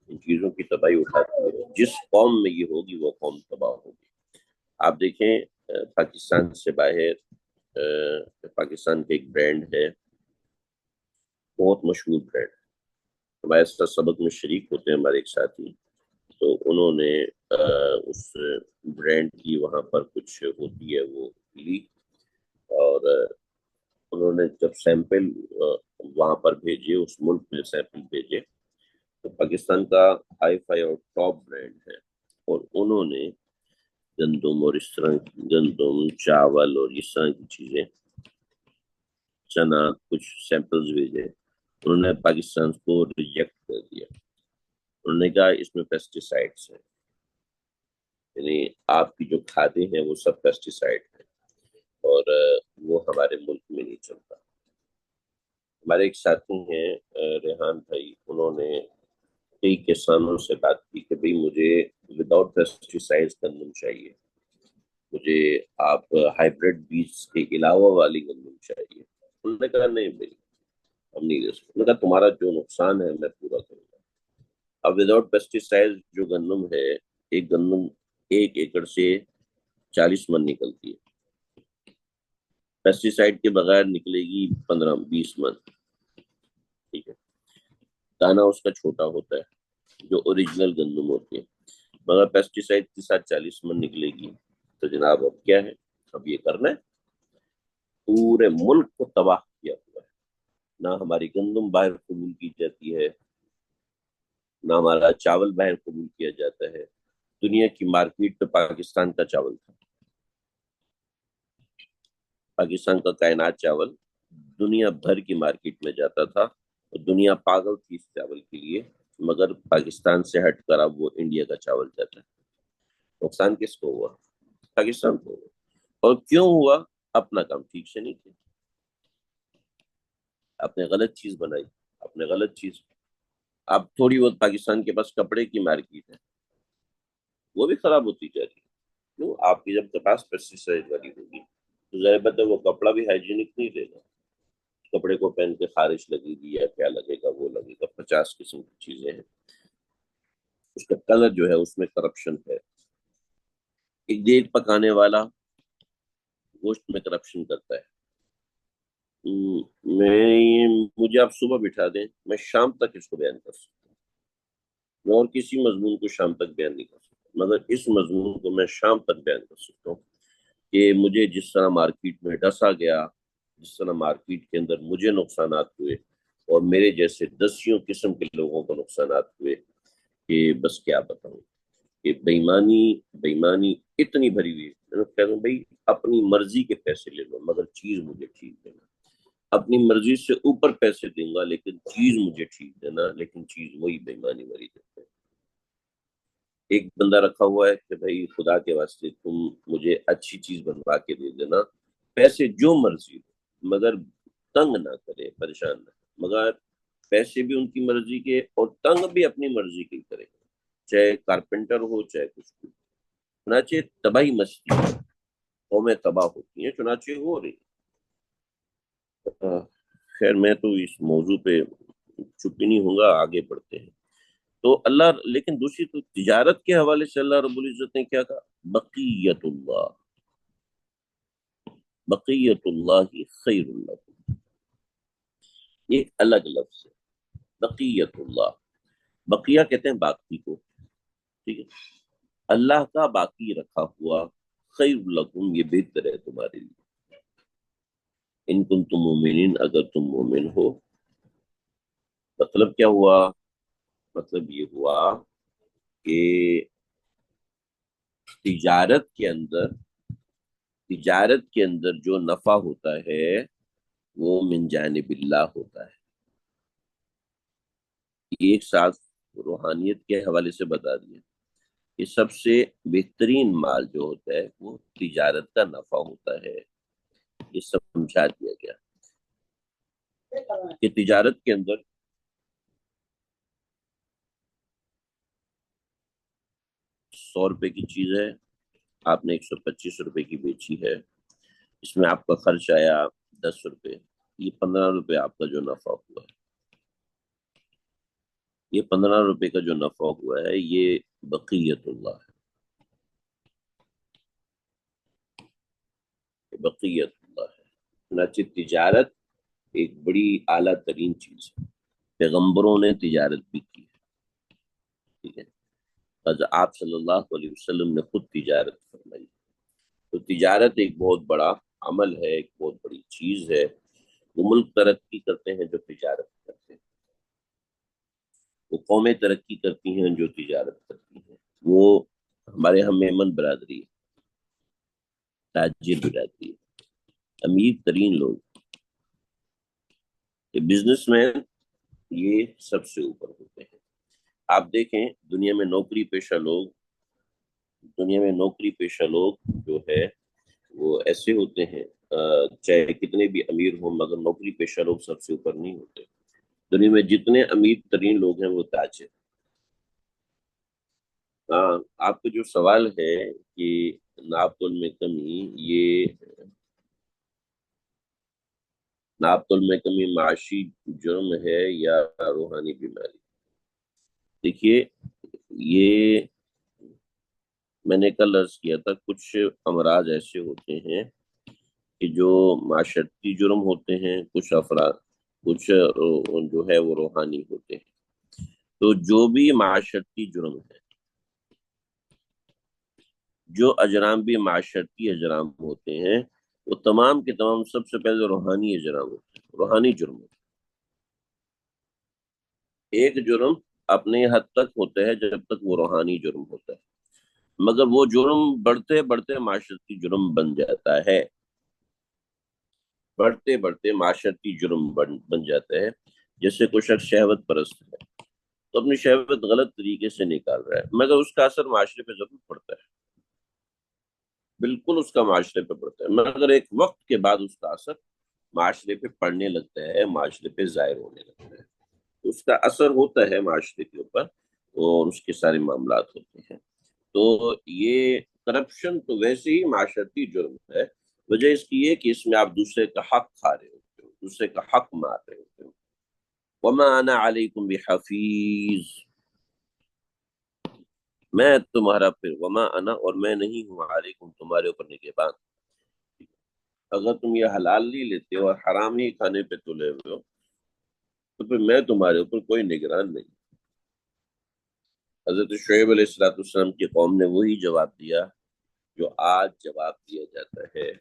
ان چیزوں کی تباہی اٹھاتی ہے، جس قوم میں یہ ہوگی وہ قوم تباہ ہوگی۔ آپ دیکھیں پاکستان سے باہر، پاکستان کے ایک برانڈ ہے، بہت مشہور برانڈ، ہمارے ساتھ سبق میں شریک ہوتے ہیں ہمارے ایک ساتھی، تو انہوں نے اس برانڈ کی وہاں پر کچھ ہوتی ہے وہ لی، اور انہوں نے جب سیمپل وہاں پر بھیجے، اس ملک میں سیمپل بھیجے، تو پاکستان کا ہائی فائی اور ٹاپ برانڈ ہے، اور انہوں نے گندم اور اس طرح گندم، چاول اور اس طرح کی چیزیں، چنا، کچھ سیمپلز بھیجے، انہوں نے پاکستان کو ریجیکٹ کر دیا۔ انہوں نے کہا اس میں پیسٹی سائڈس ہیں، یعنی آپ کی جو کھادیں ہیں وہ سب پیسٹی سائڈ ہیں، اور وہ ہمارے ملک میں نہیں چلتا۔ ہمارے ایک ساتھی ہیں ریحان بھائی، انہوں نے کئی کسانوں سے بات کی کہ بھئی مجھے وداؤٹ پیسٹی سائڈس گندم چاہیے، مجھے آپ ہائیبریڈ بیج کے علاوہ والی گندم چاہیے۔ انہوں نے کہا نہیں بھائی، ہم نہیں دے سکتے۔ انہوں نے کہا تمہارا جو نقصان ہے میں پورا کروں گا۔ اب وداؤٹ پیسٹی سائڈ جو گندم ہے، ایک گندم 1 ایکڑ سے 40 من نکلتی ہے، پیسٹی سائڈ کے بغیر نکلے گی 15-20 من، ٹھیک ہے۔ دانا اس کا چھوٹا ہوتا ہے جو اوریجنل گندم ہوتی ہے، مگر پیسٹی سائڈ کے ساتھ 40 من نکلے گی۔ تو جناب اب کیا ہے، اب یہ کرنا ہے، پورے ملک کو تباہ کیا ہوا ہے، نہ ہماری گندم باہر قبول کی جاتی ہے، نہ ہمارا چاول باہر قبول کیا جاتا ہے۔ دنیا کی مارکیٹ پہ پاکستان کا چاول تھا، پاکستان کا کائنات چاول دنیا بھر کی مارکیٹ میں جاتا تھا، اور دنیا پاگل تھی اس چاول کے لیے، مگر پاکستان سے ہٹ کر اب وہ انڈیا کا چاول جاتا ہے۔ نقصان کس کو ہوا؟ پاکستان کو ہوا۔ اور کیوں ہوا؟ اپنا کام ٹھیک سے نہیں کیا، آپ نے غلط چیز بنائی، آپ نے غلط چیز۔ اب تھوڑی بہت پاکستان کے پاس کپڑے کی مارکیٹ ہے، وہ بھی خراب ہوتی جا رہی ہے۔ کیوں؟ آپ کی جب کپاس پیسٹی سائڈ والی ہوگی تو ظاہر بات ہے وہ کپڑا بھی ہائیجینک نہیں رہے گا، کپڑے کو پہن کے خارش لگے گی یا کیا لگے گا، وہ لگے گا، 50 قسم کی چیزیں ہیں، اس کا کلر جو ہے اس میں کرپشن ہے۔ ایک دیگ پکانے والا گوشت میں کرپشن کرتا ہے۔ مجھے آپ صبح بٹھا دیں، میں شام تک اس کو بیان کر سکتا ہوں، میں اور کسی مضمون کو شام تک بیان نہیں کر سکتا، مگر اس مضمون کو میں شام تک بیان کر سکتا ہوں کہ مجھے جس طرح مارکیٹ میں ڈسا گیا، جس طرح مارکیٹ کے اندر مجھے نقصانات ہوئے، اور میرے جیسے دسیوں قسم کے لوگوں کو نقصانات ہوئے، کہ بس کیا بتاؤں کہ بےایمانی اتنی بھری ہوئی ہے۔ میں کہتا ہوں بھائی اپنی مرضی کے پیسے لے لو مگر چیز مجھے ٹھیک دینا، اپنی مرضی سے اوپر پیسے دوں گا لیکن چیز مجھے ٹھیک دینا، لیکن چیز وہی بےایمانی بھری دیتے ہیں۔ ایک بندہ رکھا ہوا ہے کہ بھائی خدا کے واسطے تم مجھے اچھی چیز بنوا کے دے دینا، پیسے جو مرضی ہو، مگر تنگ نہ کرے، پریشان نہ کرے، مگر پیسے بھی ان کی مرضی کے اور تنگ بھی اپنی مرضی کے کرے، چاہے کارپینٹر ہو چاہے کچھ بھی۔ چنانچہ تباہی مچتی ہے، قومیں تباہ ہوتی ہیں، چنانچہ ہو رہی۔ خیر میں تو اس موضوع پہ چپ نہیں ہوں گا، آگے بڑھتے ہیں۔ تو اللہ، لیکن دوسری تو تجارت کے حوالے سے اللہ رب العزت نے کیا کہا؟ بقیت اللہ، بقیت اللہ خیر اللہ، یہ ایک الگ لفظ ہے، بقیت اللہ۔ بقیہ کہتے ہیں باقی کو، ٹھیک ہے، اللہ کا باقی رکھا ہوا، خیر لکم یہ بہتر ہے تمہارے لیے، ان کنتم مومنین اگر تم مومن ہو۔ مطلب کیا ہوا؟ مطلب یہ ہوا کہ تجارت کے اندر جو نفع ہوتا ہے وہ من جانب اللہ ہوتا ہے۔ ایک ساتھ روحانیت کے حوالے سے بتا دیا کہ سب سے بہترین مال جو ہوتا ہے وہ تجارت کا نفع ہوتا ہے، یہ سمجھا دیا گیا کہ تجارت کے اندر 100 روپے کی چیز ہے، آپ نے 125 روپے کی بیچی ہے، اس میں آپ کا خرچ آیا 10 روپے، یہ 15 روپے آپ کا جو نفع ہوا ہے، یہ 15 روپے کا جو نفع ہوا ہے یہ بقیت اللہ ہے، بقیت اللہ ہے۔ چنانچہ تجارت ایک بڑی اعلیٰ ترین چیز ہے، پیغمبروں نے تجارت بھی کی ہے، ٹھیک ہے، آپ صلی اللہ علیہ وسلم نے خود تجارت فرمائی۔ تو تجارت ایک بہت بڑا عمل ہے، ایک بہت بڑی چیز ہے، وہ ملک ترقی کرتے ہیں جو تجارت کرتے ہیں، وہ قومیں ترقی کرتی ہیں جو تجارت کرتی ہیں. وہ ہمارے ہم میمن برادری ہے، تاجر برادری ہے، امیر ترین لوگ، بزنس مین، یہ سب سے اوپر ہوتے ہیں. آپ دیکھیں دنیا میں نوکری پیشہ لوگ جو ہے وہ ایسے ہوتے ہیں، چاہے کتنے بھی امیر ہوں مگر نوکری پیشہ لوگ سب سے اوپر نہیں ہوتے. دنیا میں جتنے امیر ترین لوگ ہیں وہ تاجر. ہاں، آپ کا جو سوال ہے کہ ناپتول میں کمی، یہ ناپتول میں کمی معاشی جرم ہے یا روحانی بیماری؟ دیکھیے، یہ میں نے کل عرض کیا تھا، کچھ امراض ایسے ہوتے ہیں کہ جو معاشرتی جرم ہوتے ہیں، کچھ جو ہے وہ روحانی ہوتے ہیں. تو جو بھی معاشرتی جرم ہے، جو اجرام بھی معاشرتی اجرام ہوتے ہیں، وہ تمام کے تمام سب سے پہلے روحانی اجرام ہوتے ہیں، روحانی جرم ہوتے ہیں. ایک جرم اپنے حد تک ہوتا ہے جب تک وہ روحانی جرم ہوتا ہے، مگر وہ جرم بڑھتے بڑھتے معاشرتی جرم بن جاتا ہے، بڑھتے بڑھتے معاشرتی جرم بن جاتا ہے. جیسے کوئی شخص شہوت پرست ہے تو اپنی شہوت غلط طریقے سے نکال رہا ہے، مگر اس کا اثر معاشرے پہ ضرور پڑتا ہے، بالکل اس کا معاشرے پہ پڑتا ہے، مگر ایک وقت کے بعد اس کا اثر معاشرے پہ پڑنے لگتا ہے، معاشرے پہ ظاہر ہونے لگتا ہے. اس کا اثر ہوتا ہے معاشرے کے اوپر اور اس کے سارے معاملات ہوتے ہیں. تو یہ کرپشن تو ویسے ہی معاشرتی جرم ہے. وجہ اس کی یہ کہ اس میں آپ دوسرے کا حق کھا رہے ہوتے ہو، دوسرے کا حق مار رہے ہوتے ہو. وما انا علیکم بحفیظ، میں تمہارا پھر وما انا، اور میں نہیں ہوں علیکم تمہارے اوپر نگہبان. اگر تم یہ حلال نہیں لیتے ہو اور حرام ہی کھانے پہ تلے ہوئے ہو تو پھر میں تمہارے اوپر کوئی نگران نہیں. حضرت شعیب علیہ السلاۃ والسلام کی قوم نے وہی جواب دیا جو آج جواب دیا جاتا ہے،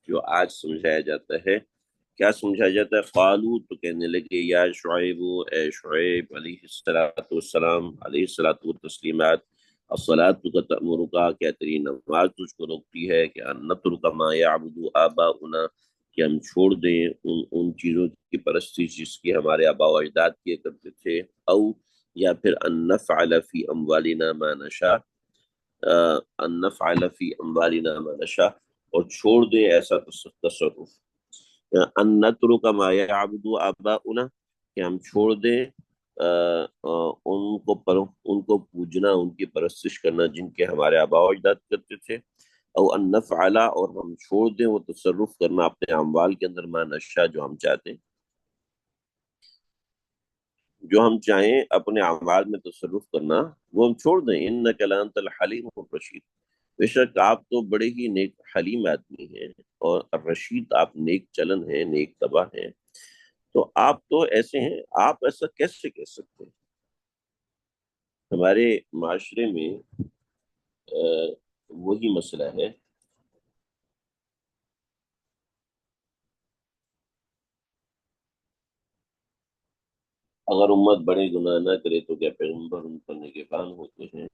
جو آج سمجھایا جاتا ہے. کیا سمجھایا جاتا ہے؟ قالو، تو کہنے لگے، یا شعیب، اے شعیب علیہ الصلوۃ والسلام، علیہ الصلوۃ والتسلیمات، الصلاۃ کا تأمرک، کیا تیری نماز تجھ کو روکتی ہے کہ ان نترک ما یعبد آباؤنا، کہ ہم چھوڑ دیں ان چیزوں کی پرستی جس کی ہمارے آبا و اجداد کیے کرتے تھے، او یا پھر ان نفعل فی اموالنا ما نشاء، ان نفعل فی اموالنا ما نشاء، اور چھوڑ دیں ایسا تصرف، ان نترک ما یعبد آباؤنا، کہ ہم چھوڑ دیں ان کو پوجنا، ان کی پرستش کرنا جن کے ہمارے آبا و اجداد کرتے تھے، او ان نفعل، اور ہم چھوڑ دیں وہ تصرف کرنا اپنے اموال کے اندر، ما نشاء، جو ہم چاہتے ہیں، جو ہم چاہیں اپنے اعمال میں تصرف کرنا وہ ہم چھوڑ دیں. انک لانت الحلیم الرشید، بے شک آپ تو بڑے ہی نیک حلیم آدمی ہیں، اور الرشید، آپ نیک چلن ہیں، نیک طبع ہیں. تو آپ تو ایسے ہیں، آپ ایسا کیسے کہہ سکتے ہیں؟ ہمارے معاشرے میں وہی مسئلہ ہے. اگر امت بڑے گناہ نہ کرے تو کیا پیغمبر ان پر نگہبان ہوتے ہیں؟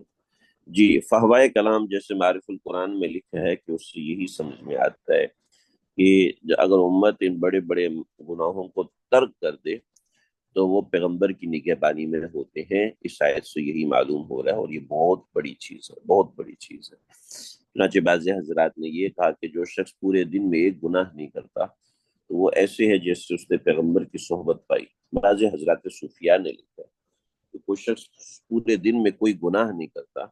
جی، فہوائے کلام جیسے معرف القرآن میں لکھا ہے کہ اس سے یہی سمجھ میں آتا ہے کہ اگر امت ان بڑے بڑے گناہوں کو ترک کر دے تو وہ پیغمبر کی نگہبانی میں ہوتے ہیں. اس آیت سے یہی معلوم ہو رہا ہے، اور یہ بہت بڑی چیز ہے، بہت بڑی چیز ہے. چنانچہ بعض حضرات نے یہ کہا کہ جو شخص پورے دن میں ایک گناہ نہیں کرتا تو وہ ایسے ہے جیسے اس نے پیغمبر کی صحبت پائی. بعض حضرات صوفیاء نے لکھا ہے کہ کوئی شخص پورے دن میں کوئی گناہ نہیں کرتا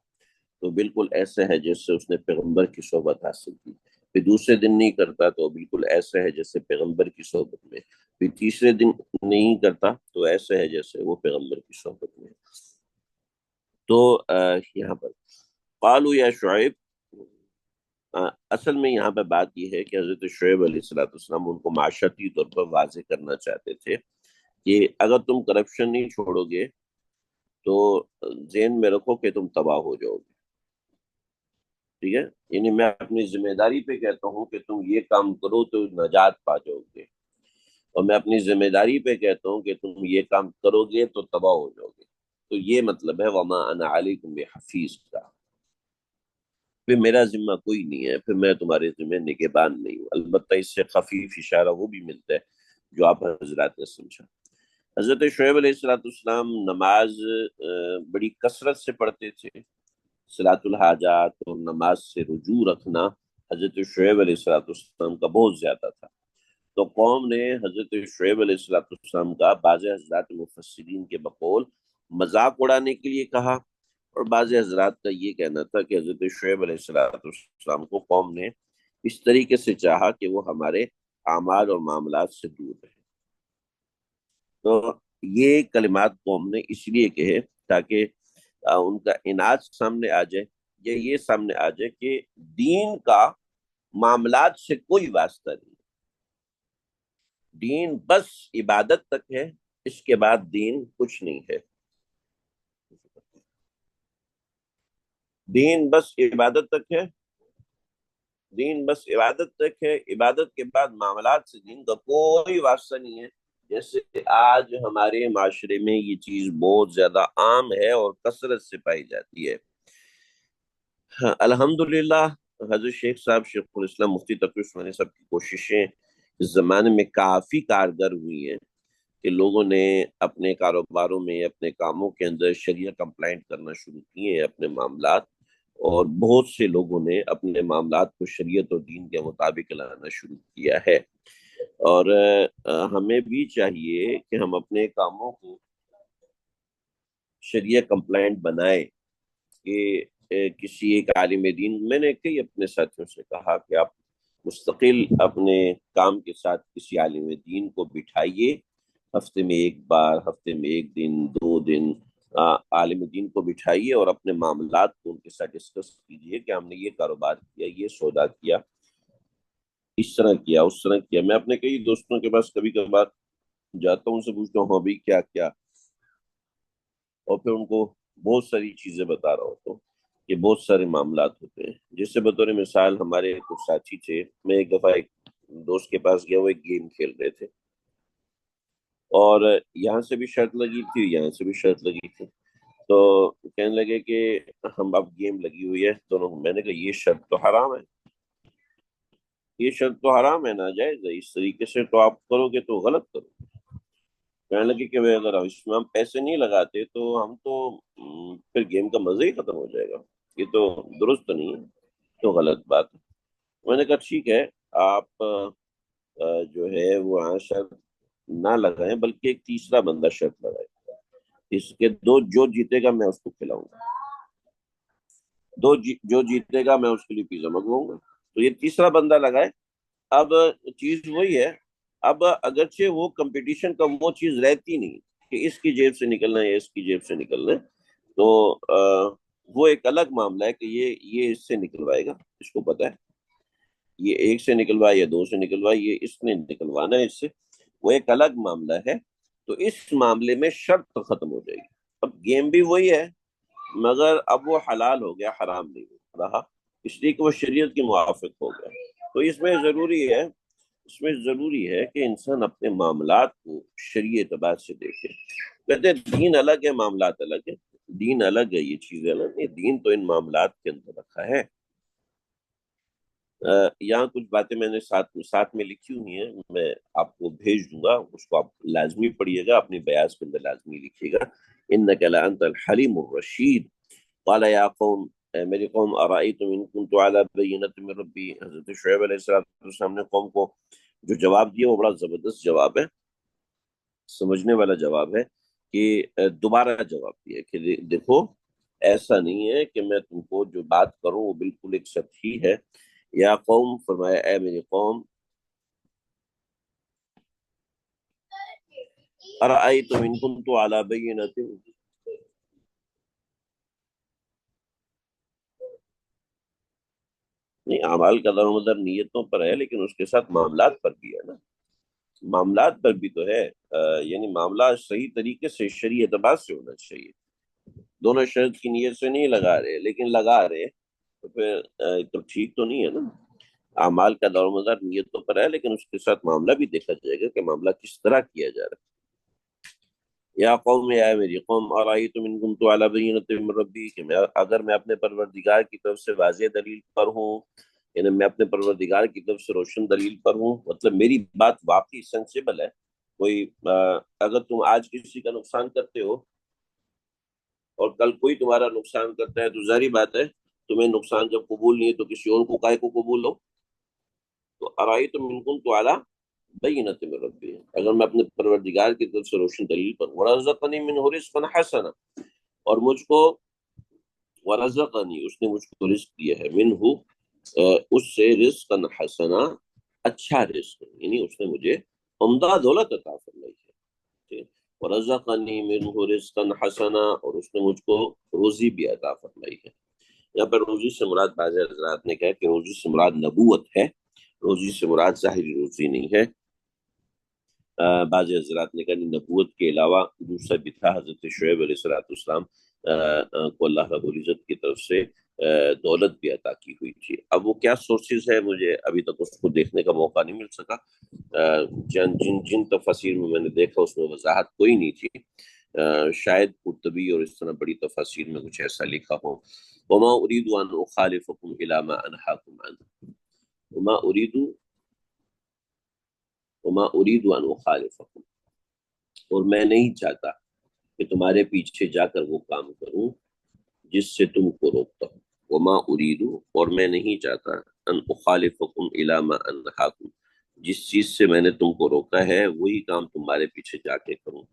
تو بالکل ایسا ہے جیسے اس نے پیغمبر کی صحبت حاصل کی. پھر دوسرے دن نہیں کرتا تو بالکل ایسا ہے جیسے پیغمبر کی صحبت میں. پھر تیسرے دن نہیں کرتا تو ایسا ہے جیسے وہ پیغمبر کی صحبت میں. تو یہاں پر قالوا یا شعیب، اصل میں یہاں پہ بات یہ ہے کہ حضرت شعیب علیہ الصلوۃ والسلام ان کو معاشرتی طور پر واضح کرنا چاہتے تھے کہ اگر تم کرپشن نہیں چھوڑو گے تو ذہن میں رکھو کہ تم تباہ ہو جاؤ گے. ٹھیک ہے، یعنی میں اپنی ذمہ داری پہ کہتا ہوں کہ تم یہ کام کرو تو نجات پا جاؤ گے، اور میں اپنی ذمہ داری پہ کہتا ہوں کہ تم یہ کام کرو گے تو تباہ ہو جاؤ گے. تو یہ مطلب ہے وما انا علیکم بحفیظ کا. پھر میرا ذمہ کوئی نہیں ہے، پھر میں تمہارے ذمہ نگہبان نہیں ہوں. البتہ اس سے خفیف اشارہ وہ بھی ملتا ہے جو آپ حضرات نے سمجھا. حضرت شعیب علیہ السلام نماز بڑی کثرت سے پڑھتے تھے. صلاۃ الحاجات اور نماز سے رجوع رکھنا حضرت شعیب علیہ السلام کا بہت زیادہ تھا. تو قوم نے حضرت شعیب علیہ السلام کا بعض حضرات مفسرین کے بقول مذاق اڑانے کے لیے کہا، اور بعض حضرات کا یہ کہنا تھا کہ حضرت شعیب علیہ السلام کو قوم نے اس طریقے سے چاہا کہ وہ ہمارے اعمال اور معاملات سے دور رہے. تو یہ کلمات قوم نے اس لیے کہے تاکہ ان کا عناد سامنے آ جائے، یا یہ سامنے آ جائے کہ دین کا معاملات سے کوئی واسطہ نہیں. دین بس عبادت تک ہے، اس کے بعد دین کچھ نہیں ہے. دین بس عبادت تک ہے، دین بس عبادت تک ہے، عبادت کے بعد معاملات سے دین کا کوئی واسطہ نہیں ہے. جیسے آج ہمارے معاشرے میں یہ چیز بہت زیادہ عام ہے اور کثرت سے پائی جاتی ہے. الحمدللہ حضرت شیخ صاحب شیخ الاسلام مفتی تقی عثمانی صاحب کی کوششیں اس زمانے میں کافی کارگر ہوئی ہیں کہ لوگوں نے اپنے کاروباروں میں اپنے کاموں کے اندر شریعہ کمپلائنٹ کرنا شروع کیے ہیں اپنے معاملات، اور بہت سے لوگوں نے اپنے معاملات کو شریعت اور دین کے مطابق لانا شروع کیا ہے. اور ہمیں بھی چاہیے کہ ہم اپنے کاموں کو شریعہ کمپلائنٹ بنائیں. کہ کسی ایک عالم دین، میں نے کئی اپنے ساتھیوں سے کہا کہ آپ مستقل اپنے کام کے ساتھ کسی عالم دین کو بٹھائیے، ہفتے میں ایک بار، ہفتے میں ایک دن، 2 دن عالم دین کو بٹھائیے اور اپنے معاملات کو ان کے ساتھ ڈسکس کیجیے کہ ہم نے یہ کاروبار کیا، یہ سودا کیا، اس طرح کیا، اس طرح کیا. میں اپنے کئی دوستوں کے پاس کبھی کبھار جاتا ہوں، ان سے پوچھتا ہوں ہاں بھائی کیا کیا، اور پھر ان کو بہت ساری چیزیں بتا رہا ہوتا ہوں کہ بہت سارے معاملات ہوتے ہیں. جس سے بطور مثال ہمارے کچھ ساتھی تھے، میں ایک دفعہ ایک دوست کے پاس گیا، وہ ایک گیم کھیل رہے تھے اور یہاں سے بھی شرط لگی تھی، یہاں سے بھی شرط لگی تھی. تو کہنے لگے کہ ہم اب گیم لگی ہوئی ہے دونوں. میں نے کہا یہ شرط تو حرام ہے، یہ شرط تو حرام ہے، ناجائز ہے، اس طریقے سے تو آپ کرو گے تو غلط کرو. کہنے لگے کہ بھائی اگر اس میں ہم پیسے نہیں لگاتے تو ہم تو پھر گیم کا مزہ ہی ختم ہو جائے گا، یہ تو درست نہیں ہے، تو غلط بات ہے. میں نے کہا ٹھیک ہے، آپ جو ہے وہ شرط نہ لگائیں، بلکہ ایک تیسرا بندہ شرط لگائے. اس کے دو جو جیتے گا میں اس کو کھلاؤں گا، جو جیتے گا میں اس کے لیے پیزا منگواؤں گا. تو یہ تیسرا بندہ لگائے. اب چیز وہی ہے، اب اگرچہ وہ کمپٹیشن کا وہ چیز رہتی نہیں کہ اس کی جیب سے نکلنا ہے یا اس کی جیب سے نکلنا ہے، تو وہ ایک الگ معاملہ ہے کہ یہ اس سے نکلوائے گا، اس کو پتا ہے یہ ایک سے نکلوائے یا 2 سے نکلوائے، یہ اس نے نکلوانا ہے اس سے، وہ ایک الگ معاملہ ہے. تو اس معاملے میں شرط ختم ہو جائے گی. اب گیم بھی وہی ہے، مگر اب وہ حلال ہو گیا، حرام نہیں رہا، اس لیے کہ وہ شریعت کے موافق ہو گیا. تو اس میں ضروری ہے کہ انسان اپنے معاملات کو شرعی اعتبار سے دیکھے. کہتے ہیں دین الگ ہے، معاملات الگ ہے. دین الگ ہے، یہ چیزیں الگ ہے، دین تو ان معاملات کے اندر رکھا ہے. یہاں کچھ باتیں میں نے ساتھ میں لکھی ہوئی ہیں، میں آپ کو بھیج دوں گا، اس کو آپ لازمی پڑھیے گا، اپنی بیاض کے اندر لازمی لکھیے گا. انک لانت الحلیم الرشید قال یا قوم، اے میری قوم، ارائیتم ان کنت علی بینۃ من ربی. حضرت شعیب علیہ السلام نے قوم کو جو جواب دیا وہ بڑا زبردست جواب ہے، سمجھنے والا جواب ہے. کہ دوبارہ جواب دیا کہ دیکھو ایسا نہیں ہے کہ میں تم کو جو بات کروں وہ بالکل ایک سچی ہے. یا قوم فرمایا اے میری قوم، ارائیتم ان کنت علی بینۃ، نہیں اعمال کا دار و مدار نیتوں پر ہے، لیکن اس کے ساتھ معاملات پر بھی ہے نا، معاملات پر بھی تو ہے. یعنی معاملات صحیح طریقے سے شرعی اعتبار سے ہونا چاہیے. دونوں شرط کی نیت سے نہیں لگا رہے لیکن لگا رہے، تو پھر تو ٹھیک تو نہیں ہے نا. اعمال کا دور مدار نیتوں پر ہے، لیکن اس کے ساتھ معاملہ بھی دیکھا جائے گا کہ معاملہ کس طرح کیا جا رہا ہے۔ یا قوم، یا میری قوم، ارائیتم ان کنت علی بینۃ من ربی، کہ اگر میں اپنے پروردگار کی طرف سے واضح دلیل پر ہوں، یعنی میں اپنے پروردگار کی طرف سے روشن دلیل پر ہوں، مطلب میری بات واقعی سینسیبل ہے۔ کوئی اگر تم آج کسی کا نقصان کرتے ہو اور کل کوئی تمہارا نقصان کرتا ہے، تو ظاہری بات ہے تمہیں نقصان جب قبول نہیں ہے تو کسی اور کو کائے کو قبول ہو؟ تو ارائیتم ان کنت علی بینۃ من ربی، اگر میں اپنے پروردگار کی طرف سے روشن دلیل پر، ورزقنی منہ رزقا حسنا، اور مجھ کو، ورزقنی، اس نے مجھ کو رزق دیا ہے، منہ، اس سے، رزقا حسنا، اچھا رزق، یعنی اس نے مجھے عمدہ دولت عطا فرمائی ہے، ٹھیک ہے؟ ورزقنی منہ رزقا حسنا، اور اس نے مجھ کو روزی بھی عطا فرمائی ہے۔ یہاں پر روزی سے مراد، بعض حضرات نے کہا کہ روزی سے مراد نبوت ہے، روزی سے مراد ظاہری روزی نہیں ہے۔ بعض حضرات نے کہا نبوت کے علاوہ دوسرا بھی تھا، حضرت شعیب علیہ السلام کو اللہ رب العزت کی طرف سے دولت بھی عطا کی ہوئی تھی۔ اب وہ کیا سورسز ہے، مجھے ابھی تک اس کو دیکھنے کا موقع نہیں مل سکا۔ جن تفاسیر میں نے دیکھا اس میں وضاحت کوئی نہیں تھی، شاید قرطبی اور اس طرح بڑی تفاسیر میں کچھ ایسا لکھا ہو، وما اريد ان اخالفكم الى ما انهاكم عنه، وما اريد ان اخالفكم، اور میں نہیں چاہتا کہ تمہارے پیچھے جا کر وہ کام کروں جس سے تم کو روکتا ہوں، وما اريد، اور میں نہیں چاہتا، ان اخالفكم الى ما انهاكم، جس چیز سے میں نے تم کو روکا ہے وہی کام تمہارے پیچھے جا کے کروں۔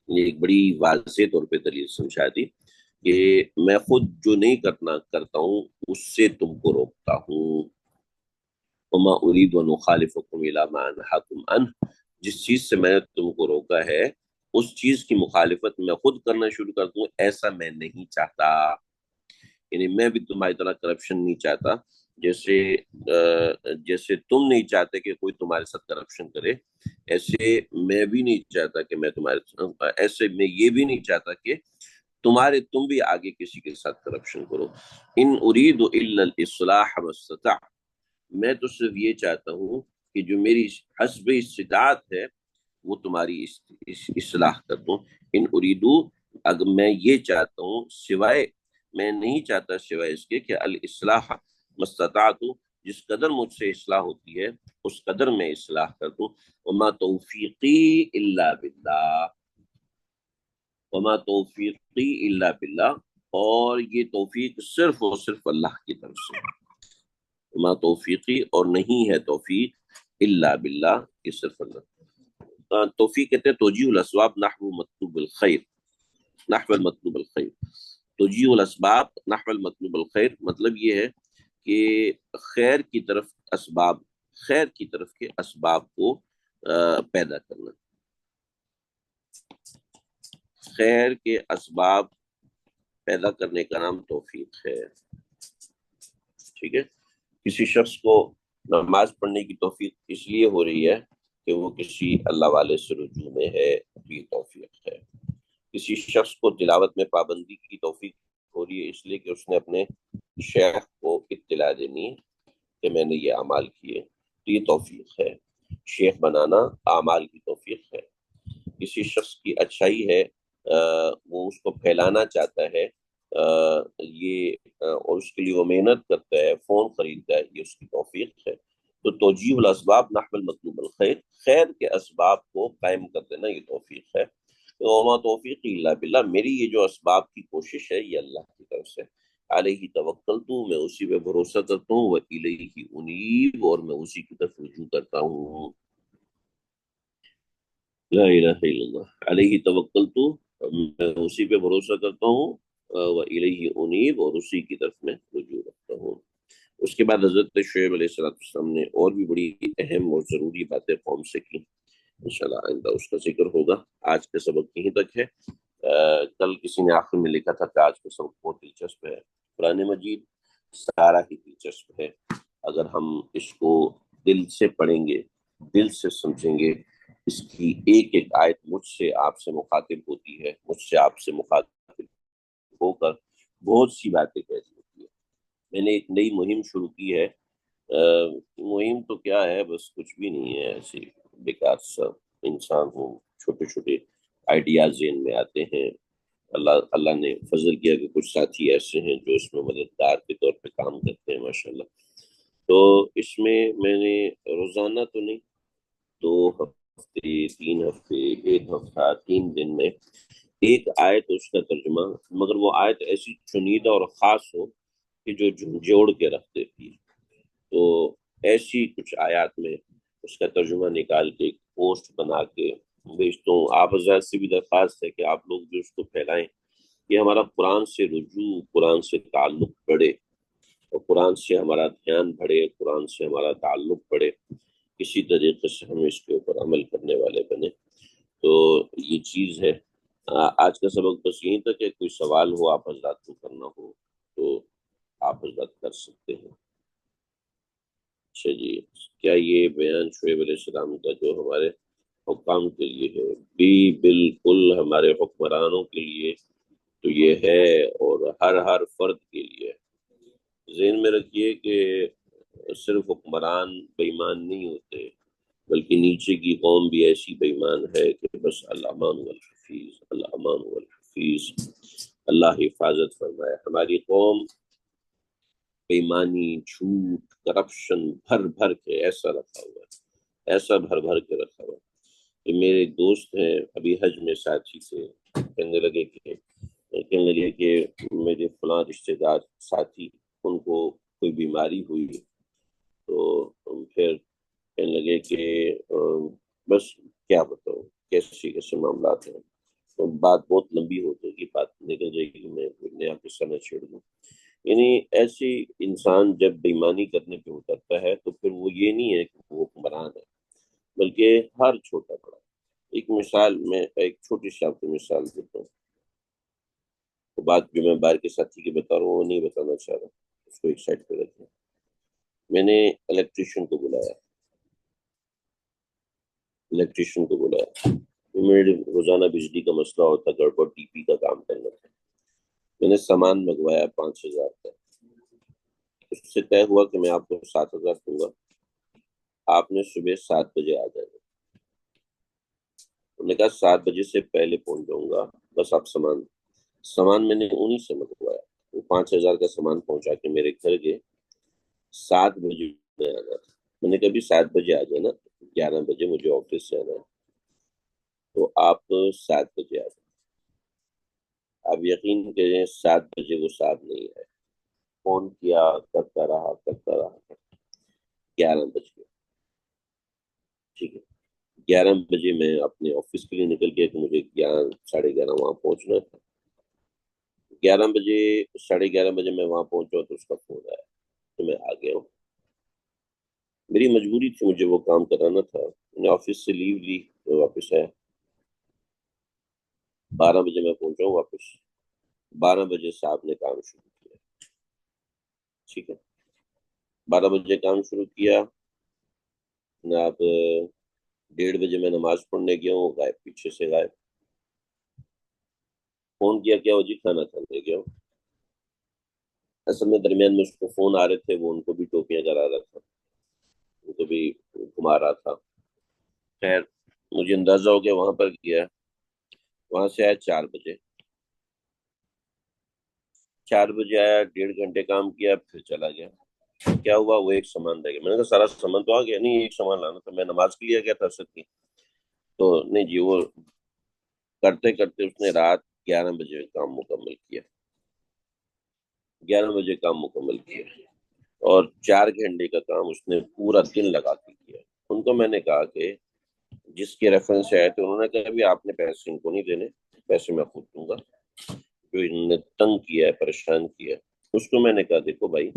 یہ ایک بڑی واضح طور پہ دلیل سمجھا دی کہ میں خود جو نہیں کرتا ہوں اس سے تم کو روکتا ہوں۔ وما اريد ان اخالفكم الى ما انهاكم عنه، جس چیز سے میں نے تم کو روکا ہے اس چیز کی مخالفت میں خود کرنا شروع کر دوں، ایسا میں نہیں چاہتا۔ یعنی میں بھی تمہاری طرح کرپشن نہیں چاہتا، جیسے تم نہیں چاہتے کہ کوئی تمہارے ساتھ کرپشن کرے، ایسے میں بھی نہیں چاہتا کہ ایسے میں یہ بھی نہیں چاہتا کہ تم بھی آگے کسی کے ساتھ کرپشن کرو۔ ان اريد الا الاصلاح ما استطعت، میں تو صرف یہ چاہتا ہوں کہ جو میری حسب استطاعت ہے وہ تمہاری اصلاح کر دوں۔ ان اریدو، اگر میں یہ چاہتا ہوں، سوائے، میں نہیں چاہتا سوائے اس کے کہ الاصلاح مستطاعت، جس قدر مجھ سے اصلاح ہوتی ہے اس قدر میں اصلاح کر دوں۔ وما توفیقی الا باللہ، وما توفیقی الا باللہ، اور یہ توفیق صرف اور صرف اللہ کی طرف سے، وما توفیقی، اور نہیں ہے توفیق، الا باللہ، یہ صرف اللہ۔ توفیق کہتے ہیں توجیہ الاسباب نحو مطلوب الخیر، نحو المطلوب الخیر، توجیہ الاسباب نحو المطلوب الخیر، مطلب یہ ہے کہ خیر کی طرف اسباب، خیر کی طرف کے اسباب کو پیدا کرنا، خیر کے اسباب پیدا کرنے کا نام توفیق ہے، ٹھیک ہے؟ کسی شخص کو نماز پڑھنے کی توفیق اس لیے ہو رہی ہے کہ وہ کسی اللہ والے سے رجوع میں ہے، یہ توفیق ہے۔ کسی شخص کو تلاوت میں پابندی کی توفیق ہو رہی ہے اس لیے کہ اس نے اپنے شیخ کو اطلاع دینی کہ میں نے یہ اعمال کیے، تو یہ توفیق ہے۔ شیخ بنانا اعمال کی توفیق ہے۔ کسی شخص کی اچھائی ہے، وہ اس کو پھیلانا چاہتا ہے، اور اس کے لیے وہ محنت کرتا ہے، فون خریدتا ہے، یہ اس کی توفیق ہے۔ تو توجیہ الاسباب نحو المطلوب الخیر، خیر کے اسباب کو قائم کر دینا، یہ توفیق ہے۔ وما توفیق الا باللہ، میری یہ جو اسباب کی کوشش ہے یہ اللہ کی طرف سے، علیہ توکلت، میں اسی پہ بھروسہ کرتا ہوں، والیہ انیب، اور میں اسی کی طرف رجوع کرتا ہوں۔ لا الہ الا اللہ، علیہ توکلت، میں اسی پہ بھروسہ کرتا ہوں، والیہ انیب، اور اسی کی طرف میں رجوع رکھتا ہوں۔ اس کے بعد حضرت شعیب علیہ السلام نے اور بھی بڑی اہم اور ضروری باتیں قوم سے کی، انشاءاللہ آئندہ اس کا ذکر ہوگا۔ آج کا سبق یہیں تک ہے۔ کل کسی نے آخر میں لکھا تھا کہ آج کا سبق بہت دلچسپ ہے۔ قرآن مجید سارا ہی دلچسپ ہے، اگر ہم اس کو دل سے پڑھیں گے، دل سے سمجھیں گے، اس کی ایک ایک آیت مجھ سے آپ سے مخاطب ہوتی ہے، مجھ سے آپ سے مخاطب ہو کر بہت سی باتیں کہتی ہوتی ہے۔ میں نے ایک نئی مہم شروع کی ہے مہم تو کیا ہے، بس کچھ بھی نہیں ہے، ایسی بیکار سا انسان ہوں، چھوٹے چھوٹے آئیڈیاز ذہن میں آتے ہیں۔ اللہ نے فضل کیا کہ کچھ ساتھی ایسے ہیں جو اس میں مددگار کے طور پہ کام کرتے ہیں ماشاءاللہ۔ تو اس میں نے روزانہ تو نہیں، 2 ہفتے، 3 ہفتے، 1 ہفتہ، 3 دن میں ایک آیت اس کا ترجمہ، مگر وہ آیت ایسی چنیدہ اور خاص ہو کہ جو جھنجھوڑ کے رکھ دیتی ہے، تو ایسی کچھ آیات میں اس کا ترجمہ نکال کے ایک پوسٹ بنا کے بھیجتا ہوں۔ آپ حضرات سے بھی درخواست ہے کہ آپ لوگ بھی اس کو پھیلائیں کہ ہمارا قرآن سے رجوع، قرآن سے تعلق بڑھے، اور قرآن سے ہمارا دھیان بڑھے، قرآن سے ہمارا تعلق بڑھے، کسی طریقے سے ہم اس کے اوپر عمل کرنے والے بنے۔ تو یہ چیز ہے۔ آج کا سبق بس یہیں تک ہے، کوئی سوال ہو آپ حضرات کو کرنا ہو تو آپ حضرات کر سکتے ہیں۔ اچھا جی، کیا یہ بیان شعیب علیہ السلام کا جو ہمارے حکام کے لیے ہے؟ بھی بالکل، ہمارے حکمرانوں کے لیے تو یہ ہے، اور ہر فرد کے لیے۔ ذہن میں رکھیے کہ صرف حکمران بے ایمان نہیں ہوتے، بلکہ نیچے کی قوم بھی ایسی بے ایمان ہے کہ بس الامان والحفیظ، الامان والحفیظ، اللہ حفاظت فرمائے۔ ہماری قوم بےایمانی، جھوٹ، کرپشن بھر بھر کے ایسا رکھا ہوا ہے، ایسا بھر بھر کے رکھا ہوا ہے کہ میرے دوست ہیں ابھی حج میں ساتھی سے، کہنے لگے کہ میرے فلاں رشتے دار ساتھی، ان کو کوئی بیماری ہوئی، تو پھر کہنے لگے کہ بس کیا بتاؤ کیسے کیسے معاملات ہیں، تو بات بہت لمبی ہو جائے گی، بات نکل جائے گی، میں کوئی نیا قصہ نہ چھیڑ دوں۔ یعنی ایسی انسان جب بےایمانی کرنے پہ اترتا ہے تو پھر وہ یہ نہیں ہے کہ وہ حکمران ہے، بلکہ ہر چھوٹا بڑا۔ ایک مثال، میں ایک چھوٹی سی آپ کو مثال دیتا ہوں، وہ بات جو میں باہر کے ساتھی کی بتا رہا ہوں وہ نہیں بتانا چاہ رہا، اس کو ایک سائڈ پہ رکھیں۔ میں نے الیکٹریشین کو بلایا، میرے روزانہ بجلی کا مسئلہ ہوتا، گڑبڑ ٹی پی کا کام کرنا تھا۔ میں نے سامان منگوایا 5,000 کا، اس سے طے ہوا کہ میں آپ کو 7,000 دوں گا، آپ نے صبح 7 بجے آ جانا۔ انہوں نے کہا 7 بجے سے پہلے پہنچ جاؤں گا، بس آپ سامان میں نے انہی سے منگوایا، وہ 5,000 کا سامان پہنچا کے میرے گھر گئے۔ 7 بجے میں آنا تھا، میں نے کبھی 7 بجے آ جانا، 11 بجے مجھے آفس سے آنا ہے، تو آپ 7 بجے آ جائیں۔ آپ یقین کریں 7 بجے وہ صاحب نہیں ہے، فون کیا، کرتا رہا 11 بج گئے۔ ٹھیک ہے، 11 بجے میں اپنے آفس کے لیے نکل گیا کہ مجھے 11، 11:30 وہاں پہنچنا تھا۔ 11 بجے، 11:30 بجے میں وہاں پہنچا تو اس کا فون آیا تو میں آ گیا ہوں۔ میری مجبوری تھی، مجھے وہ کام کرانا تھا، میں نے آفس سے لیو لی، میں واپس آیا۔ 12 بجے میں پہنچا ہوں واپس، 12 بجے صاحب نے کام شروع کیا۔ ٹھیک ہے، 12 بجے کام شروع کیا، جناب 1:30 بجے میں نماز پڑھنے گیا ہوں، غائب، پیچھے سے غائب۔ فون کیا، کیا ہو جی؟ کھانا کھانے گیا ہوں۔ اصل میں درمیان میں اس کو فون آ رہے تھے، وہ ان کو بھی ٹوپیاں کرا رہا تھا، ان کو بھی گھما رہا تھا۔ خیر، مجھے اندازہ ہو گیا، وہاں پر گیا، وہاں سے آیا 4 بجے۔ 4 بجے آیا، 1.5 گھنٹے کام کیا، پھر چلا گیا۔ کیا ہوا؟ وہ ایک سامان رہ گیا۔ میں نے کہا سارا سامان تو آ گیا؟ نہیں، ایک سامان لانا تھا، میں نماز کے لیے گیا تھا اصل کی، تو نہیں جی، وہ کرتے کرتے اس نے رات 11 بجے کام مکمل کیا، 11 بجے کام مکمل کیا، اور 4 گھنٹے کا کام اس نے پورا دن لگا کے کیا۔ ان کو میں نے کہا کہ جس کے ریفرنس سے آئے تھے، انہوں نے کہا بھی آپ نے پیسے ان کو نہیں دینے، پیسے میں خود دوں گا، جو انہوں نے تنگ کیا ہے، پریشان کیا ہے۔ اس کو میں نے کہا دیکھو بھائی،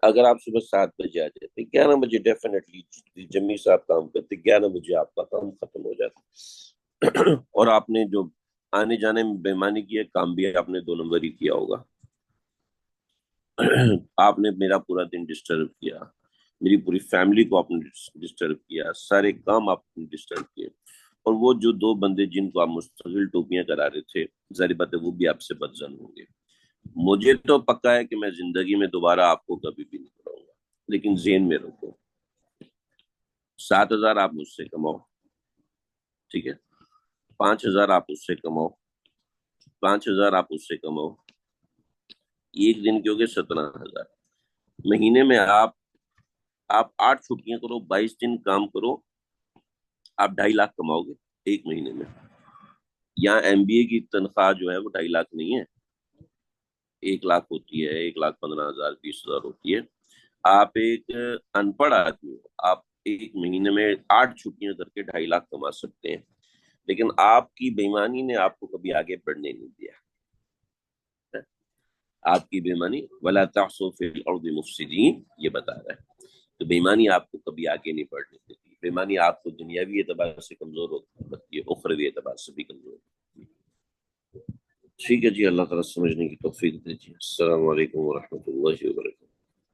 اگر آپ صبح 7 بجے آ جاتے، 11 بجے ڈیفینیٹلی جمی صاحب کام کرتے، 11 بجے آپ کا کام ختم ہو جاتا، اور آپ نے جو آنے جانے میں بےمانی کی ہے، کام بھی آپ نے 2 نمبر ہی کیا ہوگا۔ آپ نے میرا پورا دن ڈسٹرب کیا، میری پوری فیملی کو آپ نے ڈسٹرب کیا، سارے کام آپ نے ڈسٹرب کیے، اور وہ جو 2 بندے جن کو آپ مستقل ٹوپیاں کرا رہے تھے، ظاہر بات ہے وہ بھی آپ سے بدزن ہوں گے۔ مجھے تو پکا ہے کہ میں زندگی میں دوبارہ آپ کو کبھی بھی نہیں لیکن ذہن میں رکھو 7,000 آپ مجھ سے کماؤ، ٹھیک ہے، 5,000 آپ اس سے کماؤ، 5,000 آپ اس سے کماؤ، ایک دن کے ہو گئے 17,000۔ مہینے میں آپ 8 چھٹیاں کرو، 22 دن کام کرو، آپ 2.5 لاکھ کماؤ گے ایک مہینے میں۔ یہاں ایم بی اے کی تنخواہ جو ہے وہ 2.5 لاکھ نہیں ہے، 1 لاکھ ہوتی ہے، 1,15,000 20,000 ہوتی ہے۔ آپ ایک ان پڑھ آدمی ہو، آپ ایک مہینے میں 8 چھٹیاں کر کے 2.5 لاکھ کما سکتے ہیں، لیکن آپ کی بےمانی نے آپ کو کبھی آگے بڑھنے نہیں دیا۔ آپ کی بےمانی وَلَا تَعْثُوا فِي الْأَرْضِ مُفْسِدِينَ یہ بتا رہا ہے، تو بےمانی آپ کو کبھی آگے نہیں بڑھنے دیتی۔ بےمانی آپ کو دنیاوی اعتبار سے کمزور ہوتی ہے، اخروی اعتبار سے بھی کمزور ہوتی ہے۔ ٹھیک ہے جی، اللہ تعالیٰ سمجھنے کی توفیق دیجیے۔ السلام علیکم ورحمۃ اللہ وبرکاتہ۔